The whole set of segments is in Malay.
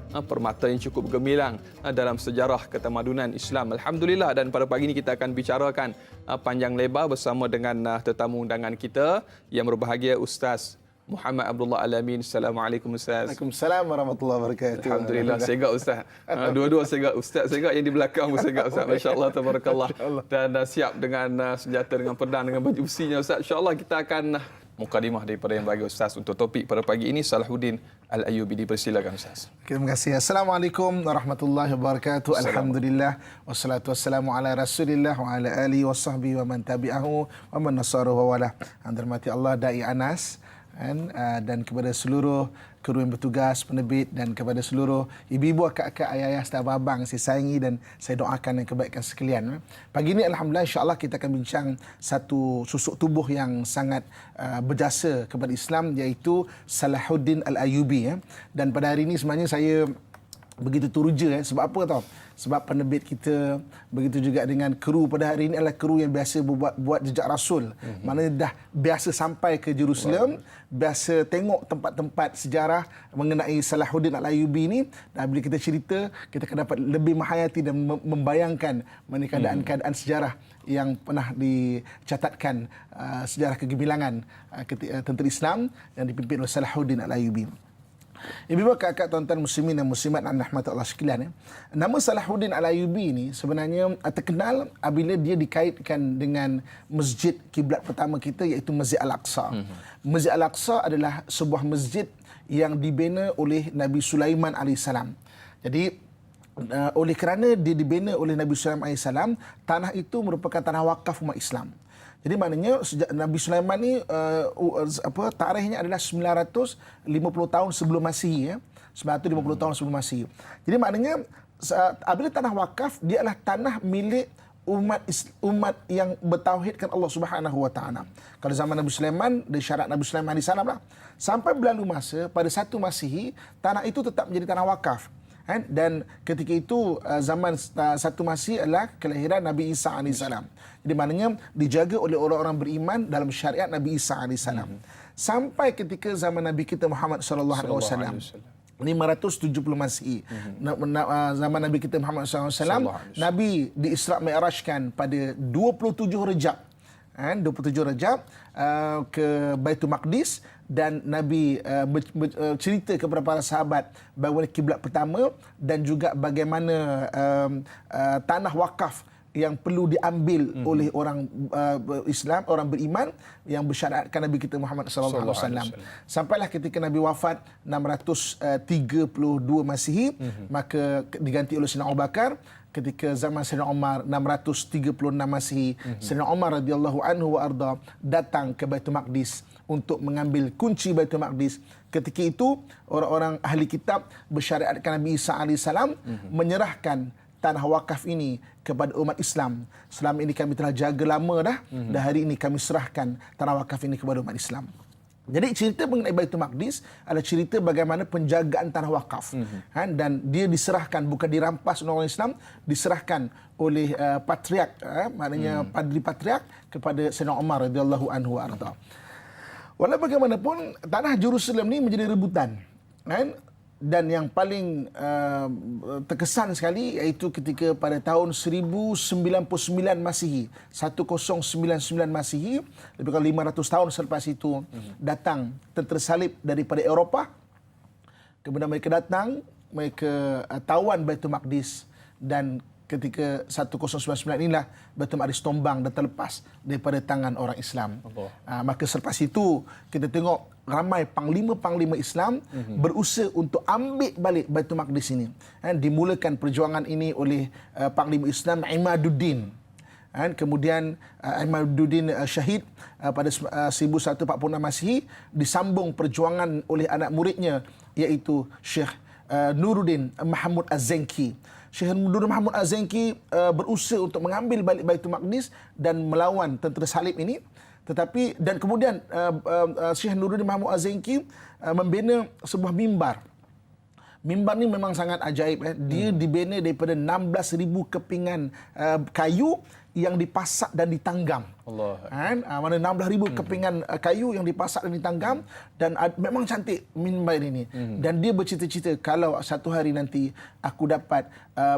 permata yang cukup gemilang dalam sejarah ketamadunan Islam. Alhamdulillah, dan pada pagi ini kita akan bicarakan panjang lebar bersama dengan tetamu undangan kita yang berbahagia, Ustaz Muhammad Abdullah Al-Amin. Assalamualaikum Ustaz. Waalaikumsalam warahmatullahi wabarakatuh. Alhamdulillah, segak Ustaz. Dua-dua segak. Ustaz segak, yang di belakang pun segak Ustaz. Masya-Allah, tabarakallah. Dan siap dengan senjata, dengan pedang, dengan baju besinya Ustaz. Insya-Allah kita akan mukadimah daripada yang bagi Ustaz untuk topik pada pagi ini. Salahuddin Al-Ayyubi, dipersilakan Ustaz. Terima kasih. Assalamualaikum warahmatullahi wabarakatuh. Alhamdulillah wassalatu wassalamu ala Rasulillah wa ala alihi wasahbihi wa man tabi'ahu wa man nasarahu wa wala. Hormati Allah Dai Anas dan kepada seluruh kru yang bertugas, penerbit, dan kepada seluruh ibu-ibu, akak-akak, ayah-ayah, serta abang-abang saya sayangi dan saya doakan yang kebaikan sekalian. Pagi ini alhamdulillah insya-Allah kita akan bincang satu susuk tubuh yang sangat berjasa kepada Islam, iaitu Salahuddin Al-Ayyubi. Dan pada hari ini sebenarnya saya begitu teruja. Sebab apa tahu? Sebab penerbit kita, begitu juga dengan kru pada hari ini adalah kru yang biasa buat jejak Rasul. Maknanya dah biasa sampai ke Jerusalem, biasa tengok tempat-tempat sejarah mengenai Salahuddin Al-Ayyubi ini. Dan bila kita cerita, kita akan dapat lebih menghayati dan membayangkan mengenai keadaan-keadaan sejarah yang pernah dicatatkan, sejarah kegemilangan tentera Islam yang dipimpin oleh Salahuddin Al-Ayyubi. Ibu-ibu, kakak, tuan-tuan muslimin dan muslimat dan rahmat Allah sekalian. Nama Salahuddin Al-Ayyubi ini sebenarnya terkenal apabila dia dikaitkan dengan masjid kiblat pertama kita, iaitu Masjid Al-Aqsa. Masjid Al-Aqsa adalah sebuah masjid yang dibina oleh Nabi Sulaiman AS. Jadi oleh kerana dia dibina oleh Nabi Sulaiman AS, tanah itu merupakan tanah wakaf umat Islam. Jadi maknanya sejak Nabi Sulaiman ni tarikhnya adalah 950 tahun sebelum Masihi, 950 tahun sebelum Masihi. Jadi maknanya apabila tanah wakaf, dia adalah tanah milik umat yang bertauhidkan Allah Subhanahu wa taala. Kalau zaman Nabi Sulaiman, dari syarat Nabi Sulaiman di sana lah, sampai berlalu masa pada 1 Masihi, tanah itu tetap menjadi tanah wakaf. Dan ketika itu zaman 1 Masihi adalah kelahiran Nabi Isa AS. Jadi maknanya dijaga oleh orang-orang beriman dalam syariat Nabi Isa AS. Sampai ketika zaman Nabi kita Muhammad SAW, 570 Masihi. Zaman Nabi kita Muhammad SAW, Nabi di-Isra' Mi'rajkan pada 27 Rejab. 27 Rejab ke Baitul Maqdis, dan Nabi cerita kepada para sahabat bagaimana kiblat pertama dan juga bagaimana tanah wakaf yang perlu diambil oleh orang Islam, orang beriman yang bersyariatkan Nabi kita Muhammad SAW. Sampailah ketika Nabi wafat 632 Masihi, maka diganti oleh Sayyidina Abu Bakar. Ketika zaman Sayyidina Umar 636 Masihi, Sayyidina Umar radhiyallahu anhu wa arda datang ke Baitul Maqdis untuk mengambil kunci Baitul Maqdis. Ketika itu orang-orang ahli kitab bersyariatkan Nabi Isa AS menyerahkan tanah wakaf ini kepada umat Islam. Selama ini kami telah jaga lama dah, dan hari ini kami serahkan tanah wakaf ini kepada umat Islam. Jadi cerita mengenai Baitul Maqdis adalah cerita bagaimana penjagaan tanah wakaf. Dan dia diserahkan, bukan dirampas oleh orang Islam, diserahkan oleh patriark, maknanya padri patriark kepada Sayyidina Umar radhiyallahu anhu arda. Walau bagaimanapun, tanah Jerusalem ni menjadi rebutan. Dan yang paling terkesan sekali iaitu ketika pada tahun 1099 Masihi, 1099 Masihi, lebih kurang 500 tahun selepas itu, datang tentera salib daripada Eropah. Kemudian mereka datang, mereka tawan Baitul Maqdis, dan ketika 1099 inilah Baitul Maqdis tumbang dan terlepas daripada tangan orang Islam. Maka selepas itu kita tengok ramai panglima-panglima Islam berusaha untuk ambil balik Baitul Maqdis ini. Dimulakan perjuangan ini oleh panglima Islam Imaduddin. Kemudian Imaduddin syahid pada 1146 Masihi, disambung perjuangan oleh anak muridnya, iaitu Syekh Nuruddin Mahmud Az-Zanki. Syekh Nuruddin Mahmud Az-Zanki berusaha untuk mengambil balik Baitul Maqdis dan melawan tentera salib ini. Tetapi dan kemudian Syekh Nuruddin Mahmud Az-Zanki membina sebuah mimbar. Mimbar ni memang sangat ajaib. Dia dibina daripada 16,000 kepingan kayu yang dipasak dan ditanggam. Allah. Kan? Mana 16,000 kepingan kayu yang dipasak dan ditanggam, dan memang cantik mimbar ini. Dan dia bercita-cita kalau satu hari nanti aku dapat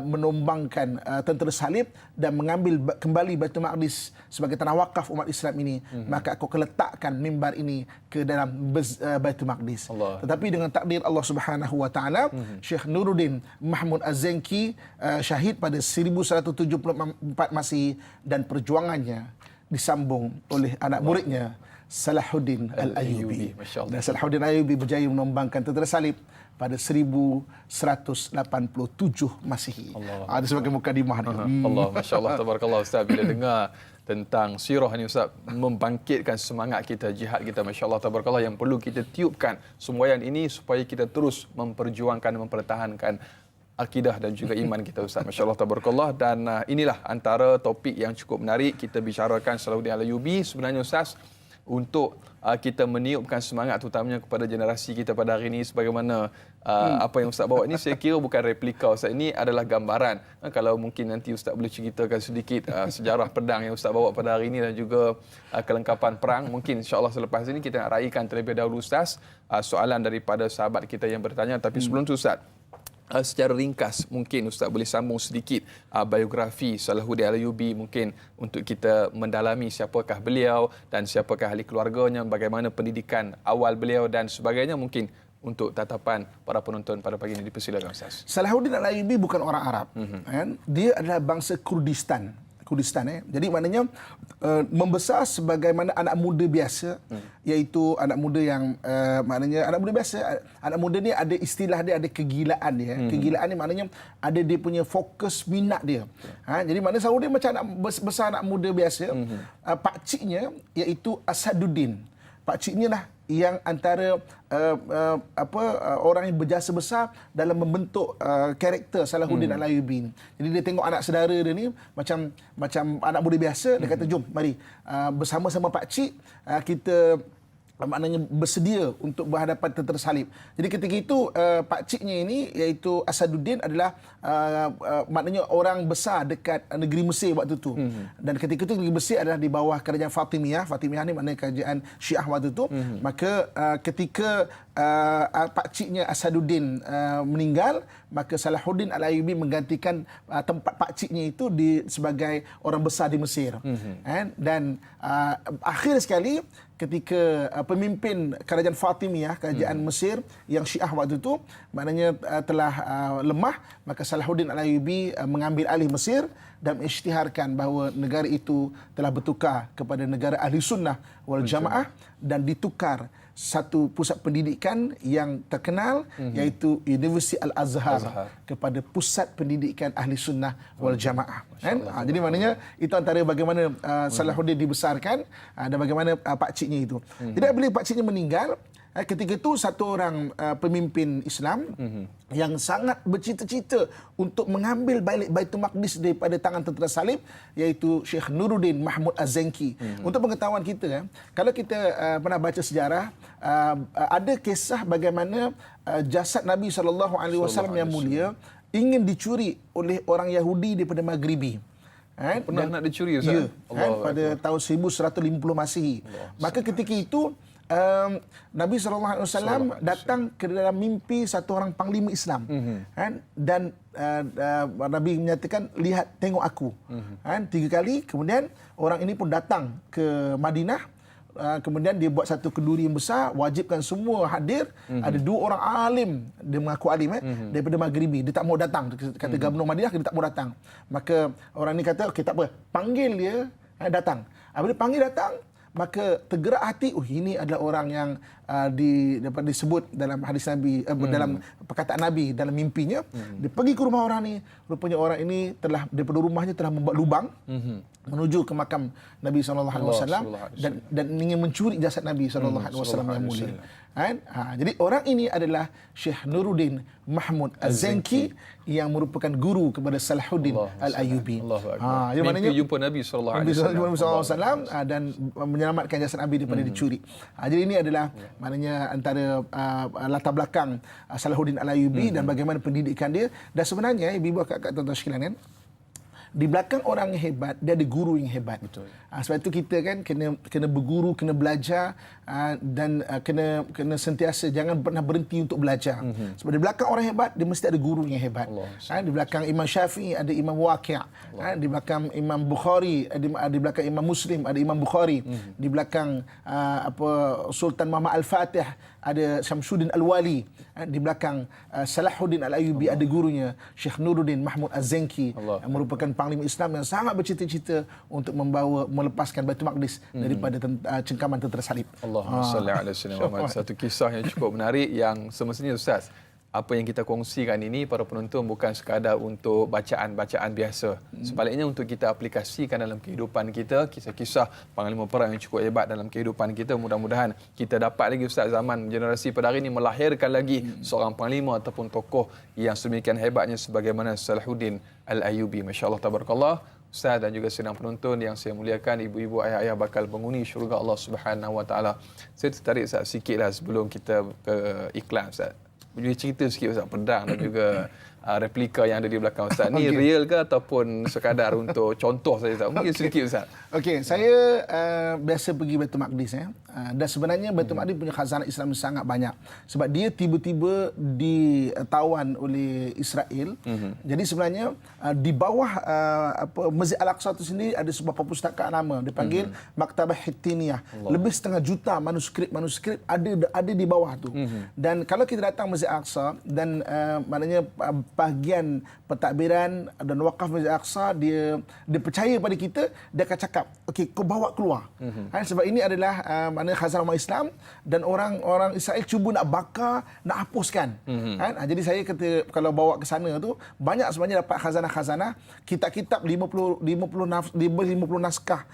menumbangkan tentera salib dan mengambil kembali Baitul Maqdis sebagai tanah wakaf umat Islam ini, maka aku akan letakkan mimbar ini ke dalam Baitul Maqdis. Allah. Tetapi dengan takdir Allah Subhanahu wa taala, Syekh Nuruddin Mahmud Az-Zanki syahid pada 1174 Masihi, dan perjuangannya disambung oleh anak muridnya Salahuddin Al-Ayyubi. Dan Salahuddin Al-Ayyubi berjaya menumbangkan tentera salib pada 1187 Masihi. Ada sebagai mukadimah dia. Allah, masya-Allah, tabarakallah Ustaz. Bila dengar tentang sirah ni Ustaz, membangkitkan semangat kita, jihad kita, masya-Allah tabarakallah, yang perlu kita tiupkan semboyan ini supaya kita terus memperjuangkan, mempertahankan akidah dan juga iman kita Ustaz. Masya-Allah tabarakallah. Dan inilah antara topik yang cukup menarik kita bicarakan Salahuddin Al-Ayyubi sebenarnya Ustaz, untuk kita meniupkan semangat terutamanya kepada generasi kita pada hari ini. Sebagaimana apa yang Ustaz bawa ini, saya kira bukan replika Ustaz, ini adalah gambaran. Kalau mungkin nanti Ustaz boleh ceritakan sedikit sejarah pedang yang Ustaz bawa pada hari ini dan juga kelengkapan perang, mungkin insya-Allah selepas ini kita nak raikan terlebih dahulu Ustaz soalan daripada sahabat kita yang bertanya. Tapi sebelum tu Ustaz, secara ringkas mungkin Ustaz boleh sambung sedikit biografi Salahuddin Al-Ayyubi, mungkin untuk kita mendalami siapakah beliau dan siapakah ahli keluarganya, bagaimana pendidikan awal beliau dan sebagainya, mungkin untuk tatapan para penonton pada pagi ini. Dipersilakan Ustaz. Salahuddin Al-Ayyubi bukan orang Arab. Kan? Dia adalah bangsa Kurdistan. Jadi maknanya membesar sebagaimana anak muda biasa, iaitu anak muda yang maknanya anak muda biasa. Anak muda ni ada istilah dia, ada kegilaan dia. Kegilaan ni maknanya ada dia punya fokus minat dia. Jadi maknanya Salahuddin macam anak besar anak muda biasa. Pakciknya iaitu Asaduddin. Pakciknya lah yang antara orang yang berjasa besar dalam membentuk karakter Salahuddin Al-Ayyubi. Jadi dia tengok anak saudara dia ni macam anak muda biasa, dia kata jom mari bersama-sama pak cik kita maknanya bersedia untuk berhadapan tentera salib. Jadi ketika itu pak ciknya ini iaitu Asaduddin adalah maknanya orang besar dekat negeri Mesir waktu itu. Dan ketika itu negeri Mesir adalah di bawah kerajaan Fatimiyah. Fatimiyah ni maknanya kerajaan Syiah waktu itu. Maka ketika pak ciknya Asaduddin meninggal, maka Salahuddin Al-Ayyubi menggantikan tempat pak ciknya itu sebagai orang besar di Mesir. Dan akhir sekali ketika pemimpin kerajaan Fatimiyah, kerajaan Mesir yang Syiah waktu itu, maknanya telah lemah, maka Salahuddin Al-Ayyubi mengambil alih Mesir dan mengisytiharkan bahawa negara itu telah bertukar kepada negara Ahli Sunnah wal Jamaah, dan ditukar satu pusat pendidikan yang terkenal iaitu Universiti Al-Azhar kepada pusat pendidikan Ahli Sunnah wal Jamaah. Jadi maknanya itu antara bagaimana Salahuddin dibesarkan dan bagaimana pakciknya itu. Jadi bila pakciknya meninggal, ketika itu satu orang pemimpin Islam yang sangat bercita-cita untuk mengambil balik Baitul Maqdis daripada tangan tentera salib, iaitu Syekh Nuruddin Mahmud Az-Zanki. Untuk pengetahuan kita, kalau kita pernah baca sejarah, ada kisah bagaimana jasad Nabi SAW yang mulia ingin dicuri oleh orang Yahudi daripada Maghribi. Pernah nak dicuri Ustaz? Ya, pada tahun 1150 Masihi. Maka ketika itu Nabi SAW datang ke dalam mimpi satu orang panglima Islam. Dan Nabi menyatakan, lihat, tengok aku. 3 kali. Kemudian orang ini pun datang ke Madinah. Kemudian dia buat satu kenduri yang besar, wajibkan semua hadir. Ada 2 orang alim, dia mengaku alim daripada Maghribi, dia tak mau datang. Kata Gubernur Madinah, dia tak mau datang. Maka orang ini kata, okey tak apa, panggil dia datang. Bila panggil datang, maka tergerak hati, ini adalah orang yang dapat disebut dalam hadis Nabi, dalam perkataan Nabi dalam mimpinya. Dia pergi ke rumah orang ni, rupanya orang ini telah daripada rumahnya telah membuat lubang menuju ke makam Nabi SAW dan ingin mencuri jasad Nabi SAW yang mulia. Jadi orang ini adalah Syekh Nuruddin Mahmud Az-Zanki yang merupakan guru kepada Salahuddin Al-Ayyubi. Mimpi jumpa Nabi SAW dan menyelamatkan jasad Nabi daripada dicuri. Jadi ini adalah maknanya antara latar belakang Salahuddin Al-Ayyubi dan bagaimana pendidikan dia. Dan sebenarnya ibu-ibu, kakak, tuan-tuan sekalian, di belakang orang yang hebat, dia ada guru yang hebat. Betul. Sebab itu kita kan kena berguru, kena belajar dan kena sentiasa jangan pernah berhenti untuk belajar. Sebab di belakang orang hebat, dia mesti ada guru yang hebat. Di belakang Imam Syafi'i ada Imam Waqi', di belakang Imam Bukhari, di belakang Imam Muslim ada Imam Bukhari, di belakang Sultan Muhammad Al-Fatih ada Syamsuddin Al-Wali, di belakang Salahuddin Al-Ayyubi ada gurunya Syekh Nuruddin Mahmud Az-Zenki, yang merupakan panglima Islam yang sangat bercita-cita untuk melepaskan Baitul Maqdis daripada cengkaman tentera salib. Allahumma salli ala sayyidina Muhammad. Satu kisah yang cukup menarik yang semestinya Ustaz, apa yang kita kongsikan ini para penonton bukan sekadar untuk bacaan-bacaan biasa. Sebaliknya untuk kita aplikasikan dalam kehidupan kita, kisah-kisah panglima perang yang cukup hebat dalam kehidupan kita. Mudah-mudahan kita dapat lagi Ustaz zaman generasi pada hari ini melahirkan lagi seorang panglima ataupun tokoh yang sedemikian hebatnya sebagaimana Salahuddin Al-Ayyubi. Masya-Allah tabarakallah. Ustaz dan juga sedang penonton yang saya muliakan, ibu-ibu, ayah-ayah bakal penghuni syurga Allah Subhanahu Wa Taala. Saya tertarik Ustaz sikitlah sebelum kita ke iklan Ustaz. Boleh cerita sikit Ustaz pedang dan juga replika yang ada di belakang Ustaz. Ni real ke ataupun sekadar untuk contoh saja Ustaz? Mungkin sedikit Ustaz. Okey, saya biasa pergi Baitul Maqdis dan sebenarnya Baitul Maqdis punya khazanah Islam sangat banyak. Sebab dia tiba-tiba ditawan oleh Israel. Jadi sebenarnya di bawah Masjid Al-Aqsa itu sendiri ada sebuah perpustakaan lama dipanggil Maktabah Hittiniyah. Lebih setengah juta manuskrip ada di bawah tu. Dan kalau kita datang Masjid Al-Aqsa dan maknanya bahagian pentadbiran dan wakaf Masjid Al-Aqsa dia percaya pada kita, dia akan cakap, okey, kau bawa keluar. Sebab ini adalah maknanya khazanah umat Islam dan orang Israel cuba nak bakar, nak hapuskan. Jadi saya kata kalau bawa ke sana tu banyak sebenarnya dapat khazanah-khazanah, kitab-kitab 50 naskah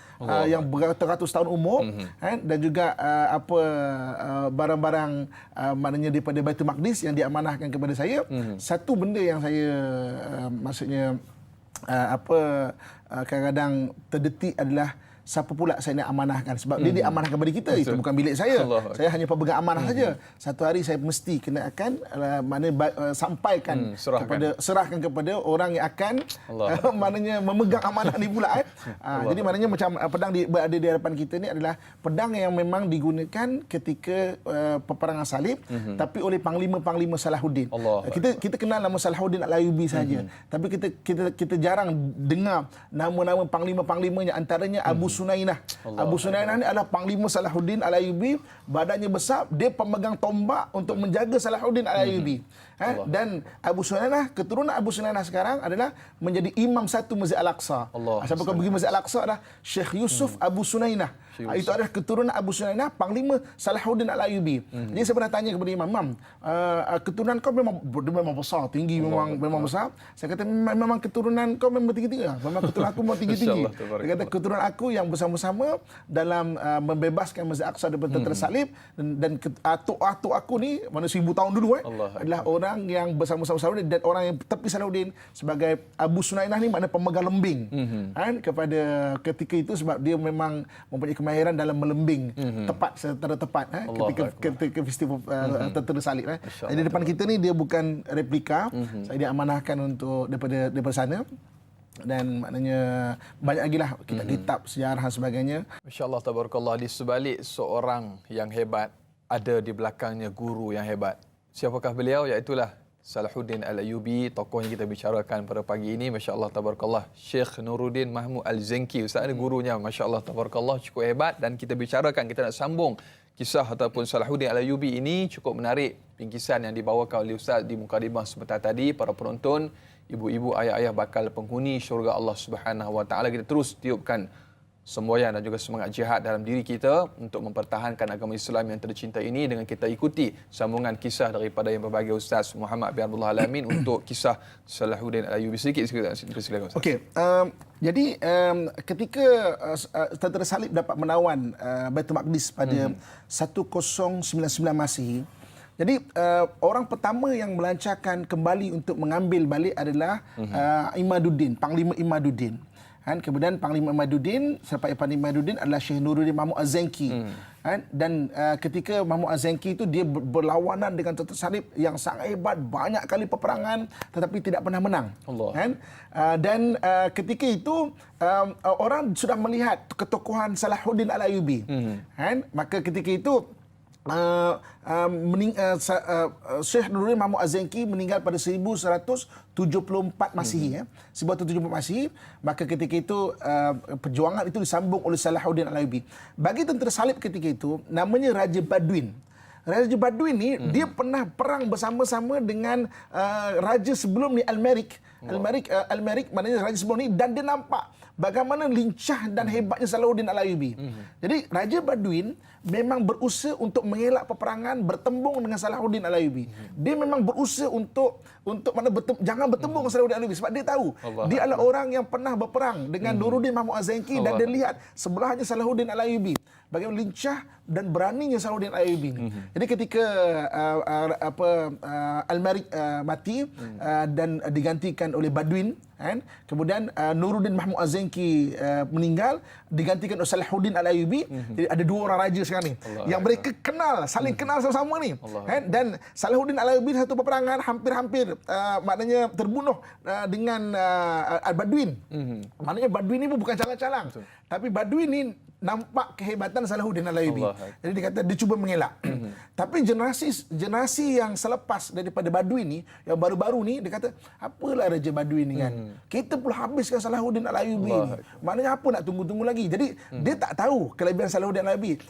yang beratus-ratus tahun umur, dan juga barang-barang maknanya daripada Baitul Maqdis yang diamanahkan kepada saya. Satu benda yang saya maksudnya kadang-kadang terdetik adalah siapa pula saya nak amanahkan, sebab dia diamanahkan kepada kita. Betul. Itu bukan bilik saya. Saya hanya pemegang amanah saja. Satu hari saya mesti kena akan sampaikan serahkan kepada orang yang akan maknanya memegang amanah ni pula. Jadi maknanya macam pedang berada di hadapan kita ni adalah pedang yang memang digunakan ketika peperangan salib, tapi oleh panglima Salahuddin. Kita kenal nama Salahuddin Al-Ayyubi saja, tapi kita jarang dengar nama-nama panglima-panglimanya, antaranya Abu Sunainah. Abu Sunainah ni adalah panglima Salahuddin Al-Ayyubi, badannya besar, dia pemegang tombak untuk menjaga Salahuddin Al-Ayyubi. Dan Abu Sunainah, keturunan Abu Sunainah sekarang adalah menjadi imam satu Masjid Al-Aqsa. Siapa kau pergi Masjid Al-Aqsa adalah Syekh Yusuf Abu Sunainah. Itu adalah keturunan Abu Sunainah, panglima Salahuddin Al-Ayyubi. Jadi saya pernah tanya kepada imam, keturunan kau memang besar, tinggi, memang besar. Saya kata memang keturunan kau memang tinggi-tinggi. Memang keturunan aku memang tinggi-tinggi. Dia kata keturunan aku yang bersama-sama dalam membebaskan Masjid Al-Aqsa daripada tentera salib, dan atuk aku ni mana 1000 tahun dulu adalah orang yang bersama-sama dan orang yang tepi Salahuddin sebagai Abu Sunainah ni maknanya pemegang lembing kepada ketika itu, sebab dia memang mempunyai kemahiran dalam melembing secara tepat ketika festival tentera salib. Jadi depan kita ni dia bukan replika, saya diamanahkan untuk daripada sana. Dan maknanya banyak lagi lah kitab-kitab sejarah dan sebagainya. Masya-Allah tabarakallah, di sebalik seorang yang hebat ada di belakangnya guru yang hebat. Siapakah beliau? Iaitulah Salahuddin Al-Ayyubi, tokoh yang kita bicarakan pada pagi ini. Masya-Allah tabarakallah, Syekh Nuruddin Mahmud Al-Zenki. Ustaz ada gurunya, masya-Allah tabarakallah, cukup hebat. Dan kita bicarakan, kita nak sambung kisah ataupun Salahuddin Al-Ayyubi ini cukup menarik. Bingkisan yang dibawakan oleh Ustaz di mukadimah sebentar tadi, para penonton, ibu-ibu, ayah-ayah bakal penghuni syurga Allah Subhanahu Wa Taala. Kita terus tiupkan semboyan dan juga semangat jihad dalam diri kita untuk mempertahankan agama Islam yang tercinta ini dengan kita ikuti sambungan kisah daripada yang berbahagia Ustaz Muhammad bin Abdullah Al-Amin untuk kisah Salahuddin Al-Ayyubi. Silakan Ustaz. Okey, jadi ketika tentera salib dapat menawan Baitul Maqdis pada 1099 Masihi, jadi orang pertama yang melancarkan kembali untuk mengambil balik adalah Imaduddin, Panglima Imaduddin. Kemudian Panglima Imaduddin, selepas Panglima Imaduddin adalah Syekh Nuruddin Mahmud Az-Zenki. Dan ketika Mahmud Az-Zanki itu dia berlawanan dengan tentera salib yang sangat hebat, banyak kali peperangan tetapi tidak pernah menang. Allah. Dan ketika itu orang sudah melihat ketokohan Salahuddin Al-Ayyubi. Maka ketika itu Syekh Nuruddin Mahmud Az-Zanki meninggal pada 1174 Masihi, 1174 Masihi. Maka ketika itu perjuangan itu disambung oleh Salahuddin Al-Ayyubi. Bagi tentera salib ketika itu namanya Raja Badwin. Raja Badwin ni dia pernah perang bersama-sama dengan raja sebelum ni Al-Marik. Al-Marik maknanya raja sebelum ni, dan dia nampak bagaimana lincah dan hebatnya Salahuddin Al-Ayyubi. Jadi Raja Badwin memang berusaha untuk mengelak peperangan, bertembung dengan Salahuddin Al-Ayyubi. Dia memang berusaha untuk jangan bertembung dengan Salahuddin Al-Ayyubi sebab dia tahu dia adalah orang yang pernah berperang dengan Nuruddin Mahmud Az-Zanki, dan dia lihat sebelahnya Salahuddin Al-Ayyubi. Bagaimana lincah dan beraninya Salahuddin Al-Ayyubi ini. Jadi ketika Al-Marik mati dan digantikan oleh Badwin, kemudian Nuruddin Mahmud Az-Zanki meninggal, digantikan oleh Salahuddin Al-Ayyubi. Jadi ada dua orang raja sekarang ni yang mereka kenal, saling kenal sama-sama ni. Dan Salahuddin Al-Ayyubi satu peperangan hampir-hampir maknanya terbunuh dengan Al-Badwin. Maknanya Badwin ni pun bukan calang-calang. Tapi Badwin ni nampak kehebatan Salahuddin Al-Ayyubi. Jadi dia kata dia cuba mengelak. Tapi generasi yang selepas daripada Badwin ni, yang baru-baru ni, dia kata apalah Raja Badwin ni kan. Kita pun habiskan Salahuddin Al-Ayyubi ni. Maknanya apa nak tunggu-tunggu lagi. Jadi dia tak tahu kelebihan Salahuddin Al-Ayyubi.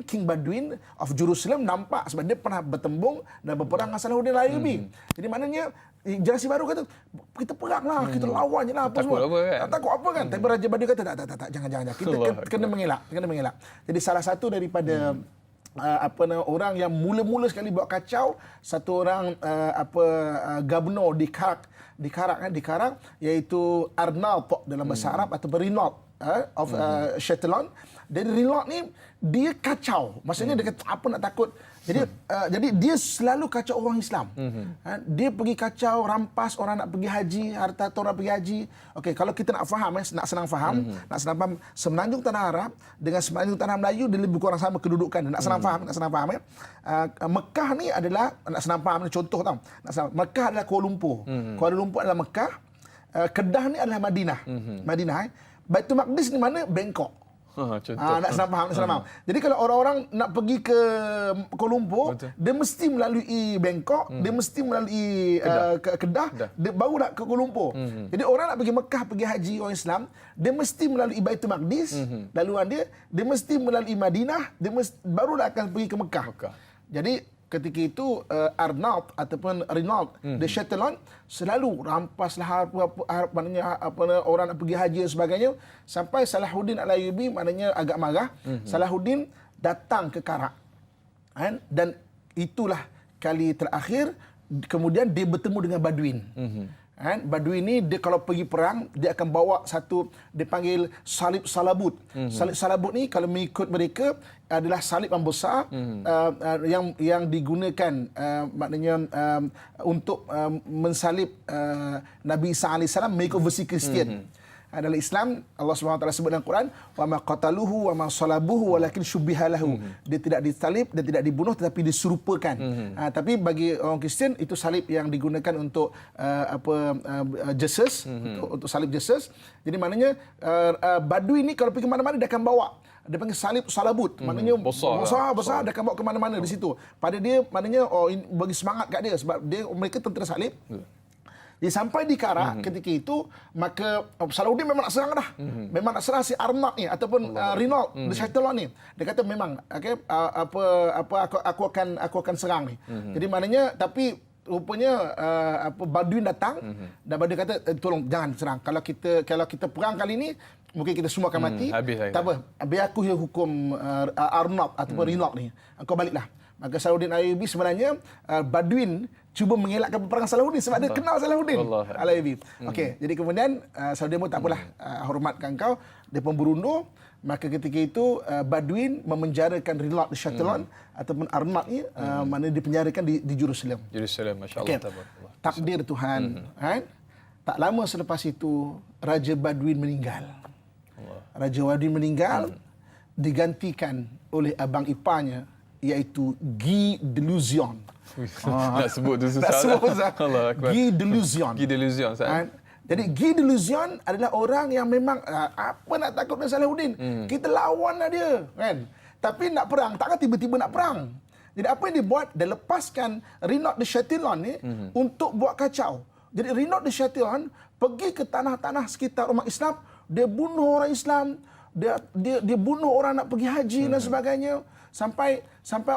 King Badwin of Jerusalem nampak sebab dia pernah bertembung dan berperang dengan Salahuddin Al-Ayyubi. Jadi maknanya generasi baru kata kita peranglah, kita lawan je lah apa semua. Tak takut apa kan. Tapi Raja Badwin kata tak, jangan. Kita kena mengelak. Jadi salah satu daripada orang yang mula-mula sekali buat kacau, satu orang gubernur di Karak iaitu Arnaud dalam bahasa Arab atau Renaud of Chatillon. Dari Renaud ni dia kacau. Maksudnya dia kata apa nak takut. Jadi dia selalu kacau orang Islam. Dia pergi kacau, rampas orang nak pergi haji, harta orang pergi haji. Okey, kalau kita nak faham, nak senang faham, Semenanjung Tanah Arab dengan Semenanjung Tanah Melayu dia lebih kurang sama kedudukan. Nak senang faham. Mekah ni adalah nak senang faham, contoh tau. Mekah adalah Kuala Lumpur. Kuala Lumpur adalah Mekah. Kedah ni adalah Madinah. Baitul Maqdis ni mana? Bangkok. Nak senang faham. Jadi kalau orang-orang nak pergi ke Kuala Lumpur, dia mesti melalui Bangkok, dia mesti melalui Kedah, dia baru nak ke Kuala Lumpur. Jadi orang nak pergi Mekah, pergi haji orang Islam, dia mesti melalui Baitul Maqdis, laluan dia mesti melalui Madinah, baru akan pergi ke Mekah. Jadi ketika itu Arnaud ataupun Renaud de Chatillon selalu rampaslah maknanya orang nak pergi haji dan sebagainya, sampai Salahuddin Al-Ayyubi maknanya agak marah. Salahuddin datang ke Karak, dan itulah kali terakhir kemudian dia bertemu dengan Badwin. Badwin ni dia kalau pergi perang dia akan bawa satu dipanggil salib salabut. Salib salabut ni kalau mengikut mereka adalah salib yang besar yang digunakan maknanya untuk mensalib Nabi Isa AS mengikut versi Kristian. Dalam Islam Allah SWT sebut dalam Quran wa ma qataluhu wa ma salabuhu walakin syubbiha lahu. Dia tidak disalib dan tidak dibunuh tetapi diserupakan. Tapi bagi orang Kristian itu salib yang digunakan untuk Jesus, untuk salib Jesus. Jadi maknanya Badui ni kalau pergi ke mana-mana dia akan bawa, dia panggil salib salabut, maknanya besar dia akan bawa ke mana-mana di situ. Pada dia maknanya bagi semangat kat dia sebab mereka tentera salib. Jadi sampai di Karak ketika itu, maka Salahuddin memang nak serang dah. Memang nak serang si Arnaud ni ataupun Renaud de Chatillon ni. Dia kata memang aku akan serang ni. Jadi maknanya tapi rupanya Badwin datang dan Badwin kata tolong jangan serang. Kalau kita perang kali ni mungkin kita semua akan mati. Tak apa, biar aku hukum Arnaud ataupun Renaud ni. Kau baliklah. Maka Salahuddin Al-Ayyubi sebenarnya Badwin cuba mengelakkan peperangan Salahuddin sebab dia kenal Salahuddin Al-Ayyubi. Okey, jadi kemudian Salahuddin pun tak apalah, hormatkan kau, dia pun berundur. Maka ketika itu Badwin memenjarakan Renaud de Chatillon ataupun Arnaud ni, mana dipenjarakan di Jerusalem. Masya-Allah. Takdir Tuhan. Tak lama selepas itu Raja Badwin meninggal. Raja Badwin meninggal digantikan oleh abang iparnya, iaitu Guy Delusion. Nak sebut tu susah. Tak sebut Ustaz. Allah Akbar. Guy Delusion. Guy Delusion, Ustaz. Jadi Guy Delusion adalah orang yang memang apa nak takut dengan Salahuddin. Kita lawanlah dia, kan. Tapi nak perang, takkan tiba-tiba nak perang. Jadi apa yang dia buat, dia lepaskan Renaud de Chatillon ni untuk buat kacau. Jadi Renaud de Chatillon pergi ke tanah-tanah sekitar umat Islam, dia bunuh orang Islam, dia bunuh orang nak pergi haji dan sebagainya. Sampai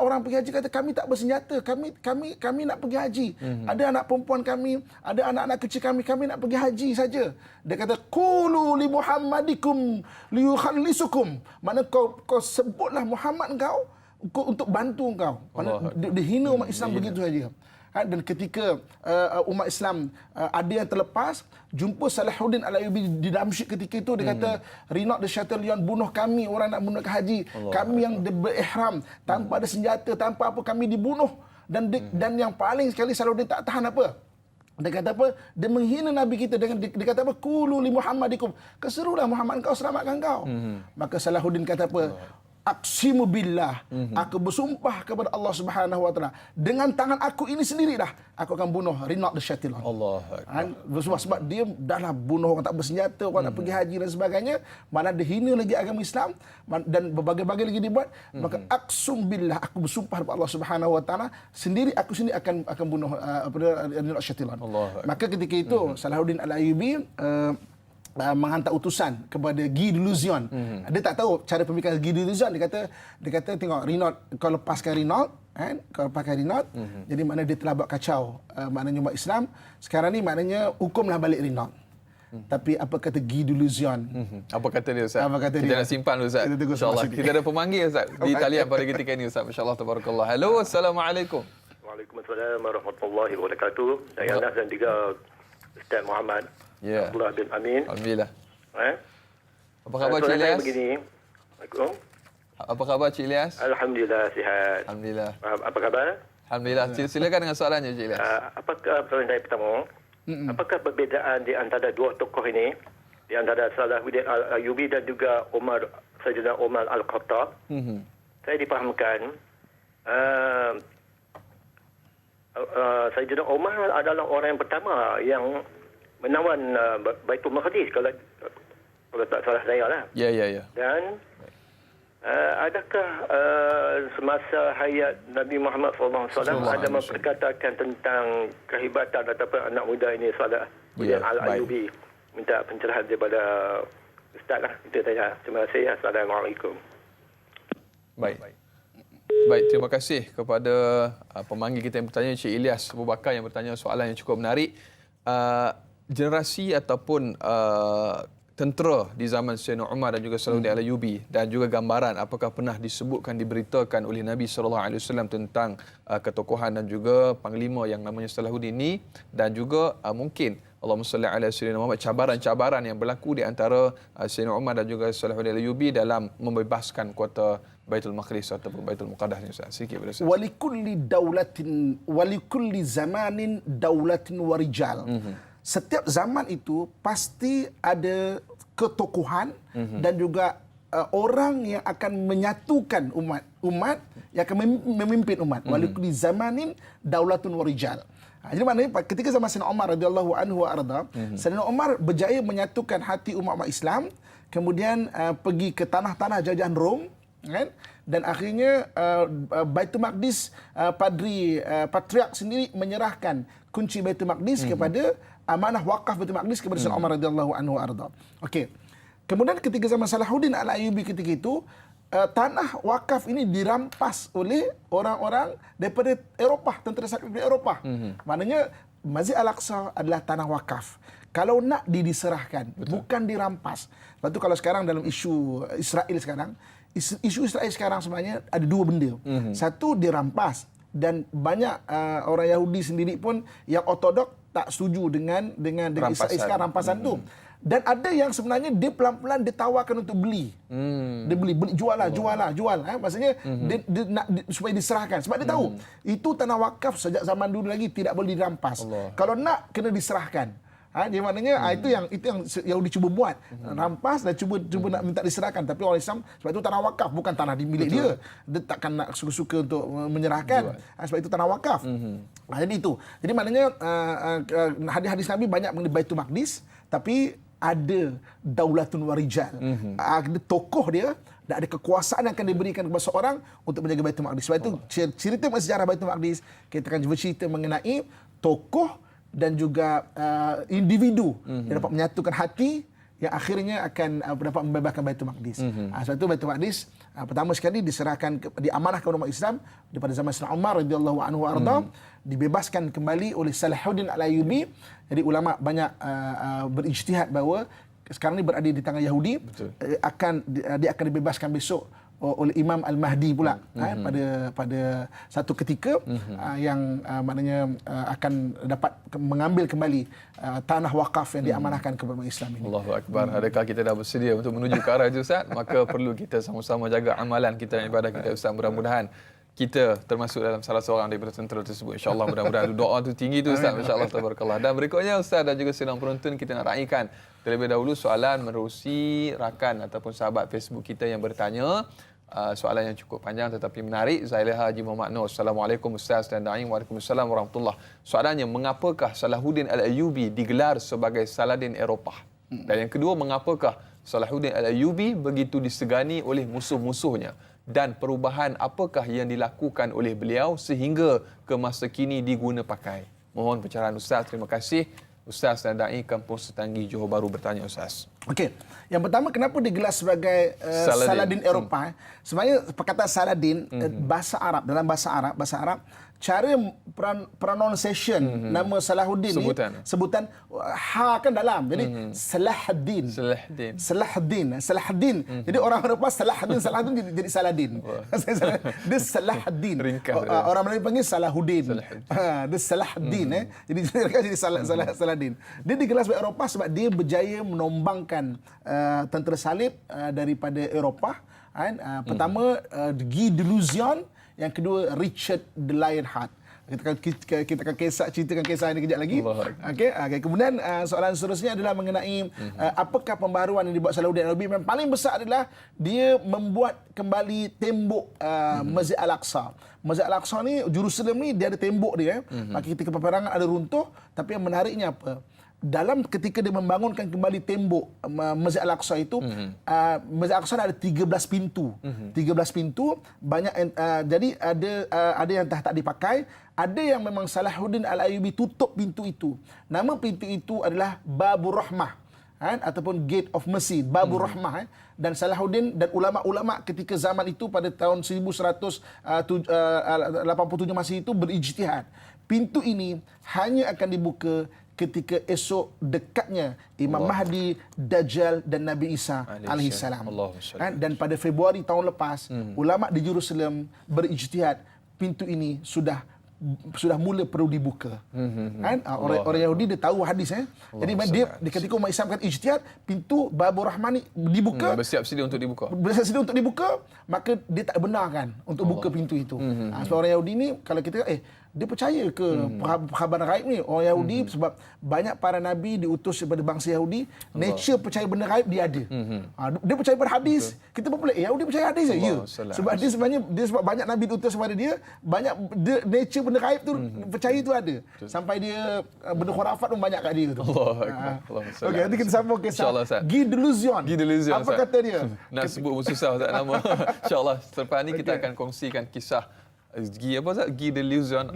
orang pergi haji kata, kami tak bersenjata, kami nak pergi haji. Ada anak perempuan kami, ada anak-anak kecil kami nak pergi haji saja. Dia kata, qulu li Muhammadikum liyukhallisukum. Mana kau sebutlah Muhammad kau untuk bantu kau. Mana dia hina umat Islam begitu saja. Dan ketika umat Islam ada yang terlepas, jumpa Salahuddin Al-Ayyubi di Damsyik ketika itu, dia kata, Renaud de Chatillon bunuh kami, orang nak bunuh haji. Kami yang berihram, tanpa ada senjata, tanpa apa, kami dibunuh. Dan yang paling sekali, Salahuddin tak tahan apa. Dia kata apa? Dia menghina Nabi kita dengan dia kata apa? Qulu li Muhammadikum. Keserulah Muhammad kau, selamatkan kau. Maka Salahuddin kata apa? Aqsimu billah, aku bersumpah kepada Allah Subhanahu wa taala, dengan tangan aku ini sendiri dah aku akan bunuh Renaud de Chatillon. Allah. Bersumpah sebab dia dahlah bunuh orang tak bersenjata, orang nak pergi haji dan sebagainya, mana dia hina lagi agama Islam dan berbagai-bagai lagi dibuat. Maka aqsum billah, aku bersumpah kepada Allah Subhanahu wa taala, aku sendiri akan bunuh Renaud de Chatillon. Maka ketika itu Salahuddin Al-Ayyubi menghantar utusan kepada Guy Delusion. Dia tak tahu cara pemikiran Guy Delusion. Dia kata tengok Renaud, kau lepaskan Renaud, kan? Kau lepaskan Renaud. Jadi maknanya dia telah buat kacau maknanya umat Islam. Sekarang ni maknanya hukumlah balik Renaud. Tapi apa kata Guy Delusion? Apa kata dia, Ustaz? Apa kata kita dia? nak simpan dulu, Ustaz. InsyaAllah. Kita ada pemanggil, Ustaz, di talian pada ketika ini, Ustaz. Masya-Allah, tabarakallah. Halo, Assalamualaikum. Waalaikumsalam warahmatullahi wabarakatuh. Saya Anas dan juga Ustaz Muhammad Abdullah bin Amin. Alhamdulillah. Apa khabar Cik Ilyas? Begini. Apa khabar Cik Ilyas? Alhamdulillah sihat. Alhamdulillah. Apa khabar? Alhamdulillah. Silakan dengan soalannya Cik Ilyas. Apakah soalan saya pertama? Apakah perbezaan di antara dua tokoh ini, di antara Salahuddin Al-Ayyubi dan juga Sayyidina Umar Al-Khattab? Saya difahamkan Sayyidina Umar adalah orang yang pertama yang menawan Baitul Maqdis, kalau tak salah saya lah. Ya. Dan adakah semasa hayat Nabi Muhammad SAW ada memperkatakan tentang kehebatan ataupun anak muda ini Salahuddin Al-Ayyubi? Minta pencerahan daripada Ustaz lah. Itu saja. Terima kasih. Assalamualaikum. Baik, terima kasih kepada pemanggil kita yang bertanya, Cik Ilyas Abu Bakar, yang bertanya soalan yang cukup menarik. Generasi ataupun tentera di zaman Sayyidina Umar dan juga Salahuddin Al-Ayyubi, dan juga gambaran apakah pernah disebutkan, diberitakan oleh Nabi SAW tentang ketokohan dan juga panglima yang namanya Salahuddin ini, dan juga mungkin Allahumma salli ala Sayyidina Muhammad, cabaran-cabaran yang berlaku di antara Sayyidina Umar dan juga Salahuddin Al-Ayyubi dalam membebaskan kota Baitul Maqdis ataupun Baitul Muqaddas ni, Ustaz. Sikit pada Ustaz. Walikulli zamanin daulatin wa rijal. Setiap zaman itu pasti ada ketokohan dan juga orang yang akan menyatukan umat yang akan memimpin umat. Walikulli zamanin daulatun wa rijal. Jadi maknanya ketika zaman Sayyidina Umar radhiyallahu anhu wa arda, Sayyidina Umar berjaya menyatukan hati umat Islam, kemudian pergi ke tanah-tanah jajahan Rom, kan? Dan akhirnya Baitul Maqdis, patriark sendiri menyerahkan kunci Baitul Maqdis kepada amanah wakaf Baitul Maqdis kepada Sayyidina Umar radhiyallahu anhu arda. Okey. Kemudian ketika zaman Salahuddin Al-Ayyubi ketika itu, tanah wakaf ini dirampas oleh orang-orang daripada Eropah, tentera salib dari Eropah. Maknanya Masjid Al-Aqsa adalah tanah wakaf. Kalau nak diserahkan, bukan dirampas. Lepas tu kalau sekarang dalam isu Israel sekarang, isu Israel sekarang sebenarnya ada dua benda. Satu, dirampas, dan banyak orang Yahudi sendiri pun yang ortodok tak setuju dengan Israel rampasan tu. Dan ada yang sebenarnya dia pelan-pelan ditawarkan untuk beli. Dia beli jual. Maksudnya dia nak supaya diserahkan, sebab dia tahu itu tanah wakaf sejak zaman dulu lagi tidak boleh dirampas. Kalau nak kena diserahkan. Dia maknanya itu yang Yahudi cuba buat, rampas dan cuba nak minta diserahkan, tapi orang Islam sebab itu tanah wakaf, bukan tanah di milik dia. Dia takkan nak suka-suka untuk menyerahkan. Sebab itu tanah wakaf. Jadi itu. Jadi maknanya hadis-hadis Nabi banyak mengenai Baitul Maqdis, tapi ada daulatun warijal. Ada tokoh dia dan ada kekuasaan yang akan diberikan kepada seorang untuk menjaga Baitul Maqdis. Sebab itu cerita sejarah Baitul Maqdis, kita akan bercerita mengenai tokoh dan juga individu yang dapat menyatukan hati yang akhirnya akan dapat membebaskan Baitul Maqdis. Sebab itu Baitul Maqdis pertama sekali diserahkan, diamanahkan kepada umat Islam daripada zaman Sayyidina Umar radhiyallahu anhu arda, dibebaskan kembali oleh Salahuddin Al-Ayyubi. Jadi ulama banyak berijtihad bahawa sekarang ini berada di tangan Yahudi, dia akan dibebaskan besok oleh Imam Al-Mahdi pula pada satu ketika yang maknanya akan dapat mengambil kembali tanah wakaf yang diamanahkan kepada umat Islam ini. Allahu Akbar. Adakah kita dah bersedia untuk menuju ke arah itu, Ustaz? Maka perlu kita sama-sama jaga amalan kita, ibadah kita, Ustaz. Mudah-mudahan kita termasuk dalam salah seorang daripada tentera tersebut. InsyaAllah mudah-mudahan doa tu tinggi tu, Ustaz. InsyaAllah tabarakallah. Dan berikutnya Ustaz dan juga sedang penonton, kita nak raikan terlebih dahulu soalan menerusi rakan ataupun sahabat Facebook kita yang bertanya. Soalan yang cukup panjang tetapi menarik. Zailah Haji Muhammad Nur. Assalamualaikum Ustaz dan Daim. Waalaikumsalam warahmatullahi. Soalannya, mengapakah Salahuddin Al-Ayyubi digelar sebagai Saladin Eropah? Dan yang kedua, mengapakah Salahuddin Al-Ayyubi begitu disegani oleh musuh-musuhnya? Dan perubahan apakah yang dilakukan oleh beliau sehingga ke masa kini diguna pakai? Mohon pencerahan Ustaz. Terima kasih. Ustaz dan Da'i Kampung Setanggi Johor Bahru bertanya, Ustaz. Okey. Yang pertama, kenapa digelar sebagai Saladin Eropah? Sebenarnya perkataan Saladin bahasa Arab, dalam bahasa Arab cara pronunciation nama Salahuddin sebutan ha kan dalam. Jadi Salahuddin. Jadi orang Eropah Salahuddin jadi Saladin. Dia Salahuddin. Orang Melayu panggil Salahuddin. Dia Salahuddin. Jadi mereka jadi Saladin. Dia digelar sebagai Eropah sebab dia berjaya menombangkan tentera salib daripada Eropah. Pertama Guy de Luzion, yang kedua Richard the Lionheart. Kita akan ceritakan kisah ini kejap lagi. Okey. Kemudian soalan seterusnya adalah mengenai apakah pembaharuan yang dibuat Salahuddin Al-Ayyubi. Yang paling besar adalah dia membuat kembali tembok Masjid Al-Aqsa. Masjid Al-Aqsa ni, Jerusalem ni, dia ada tembok dia. Maka ketika peperangan ada runtuh, tapi yang menariknya apa? Dalam ketika dia membangunkan kembali tembok Masjid Al-Aqsa itu, Masjid Al-Aqsa ada 13 pintu. 13 pintu, banyak jadi ada yang tak dipakai, ada yang memang Salahuddin Al-Ayyubi tutup pintu itu. Nama pintu itu adalah Babur Rahmah, ataupun Gate of Mercy, Babur Rahmah. Dan Salahuddin dan ulama-ulama ketika zaman itu pada tahun 1187 Masih itu berijtihad. Pintu ini hanya akan dibuka ketika esok dekatnya Imam Mahdi, Dajjal dan Nabi Isa alaihi salam. Dan pada Februari tahun lepas, ulama di Jerusalem berijtihad, pintu ini sudah mula perlu dibuka. Orang Yahudi dia tahu hadis. Jadi dia ketika umat Islam kata ijtihad, pintu Babur Rahman ni dibuka, bersiap sedia untuk dibuka. Maka dia tak benarkan untuk buka pintu itu. Sebab orang Yahudi ni, kalau kita dia percaya ke khabar gaib ni? Orang Yahudi sebab banyak para nabi diutus daripada bangsa Yahudi, nature percaya benda gaib dia ada. Dia percaya pada hadis. Kita pun boleh, Yahudi percaya hadis je. Ya. Sebab dia sebenarnya sebab banyak nabi diutus kepada dia, banyak nature benda gaib tu percaya tu ada. Sampai dia benda khurafat pun banyak kat dia tu. Okey, nanti kita sambung kisah Guy de Luzion. Apa kata dia? Nak sebut pun susah Ustaz nama. InsyaAllah selepas ni kita akan kongsikan kisah Guy de Luzion.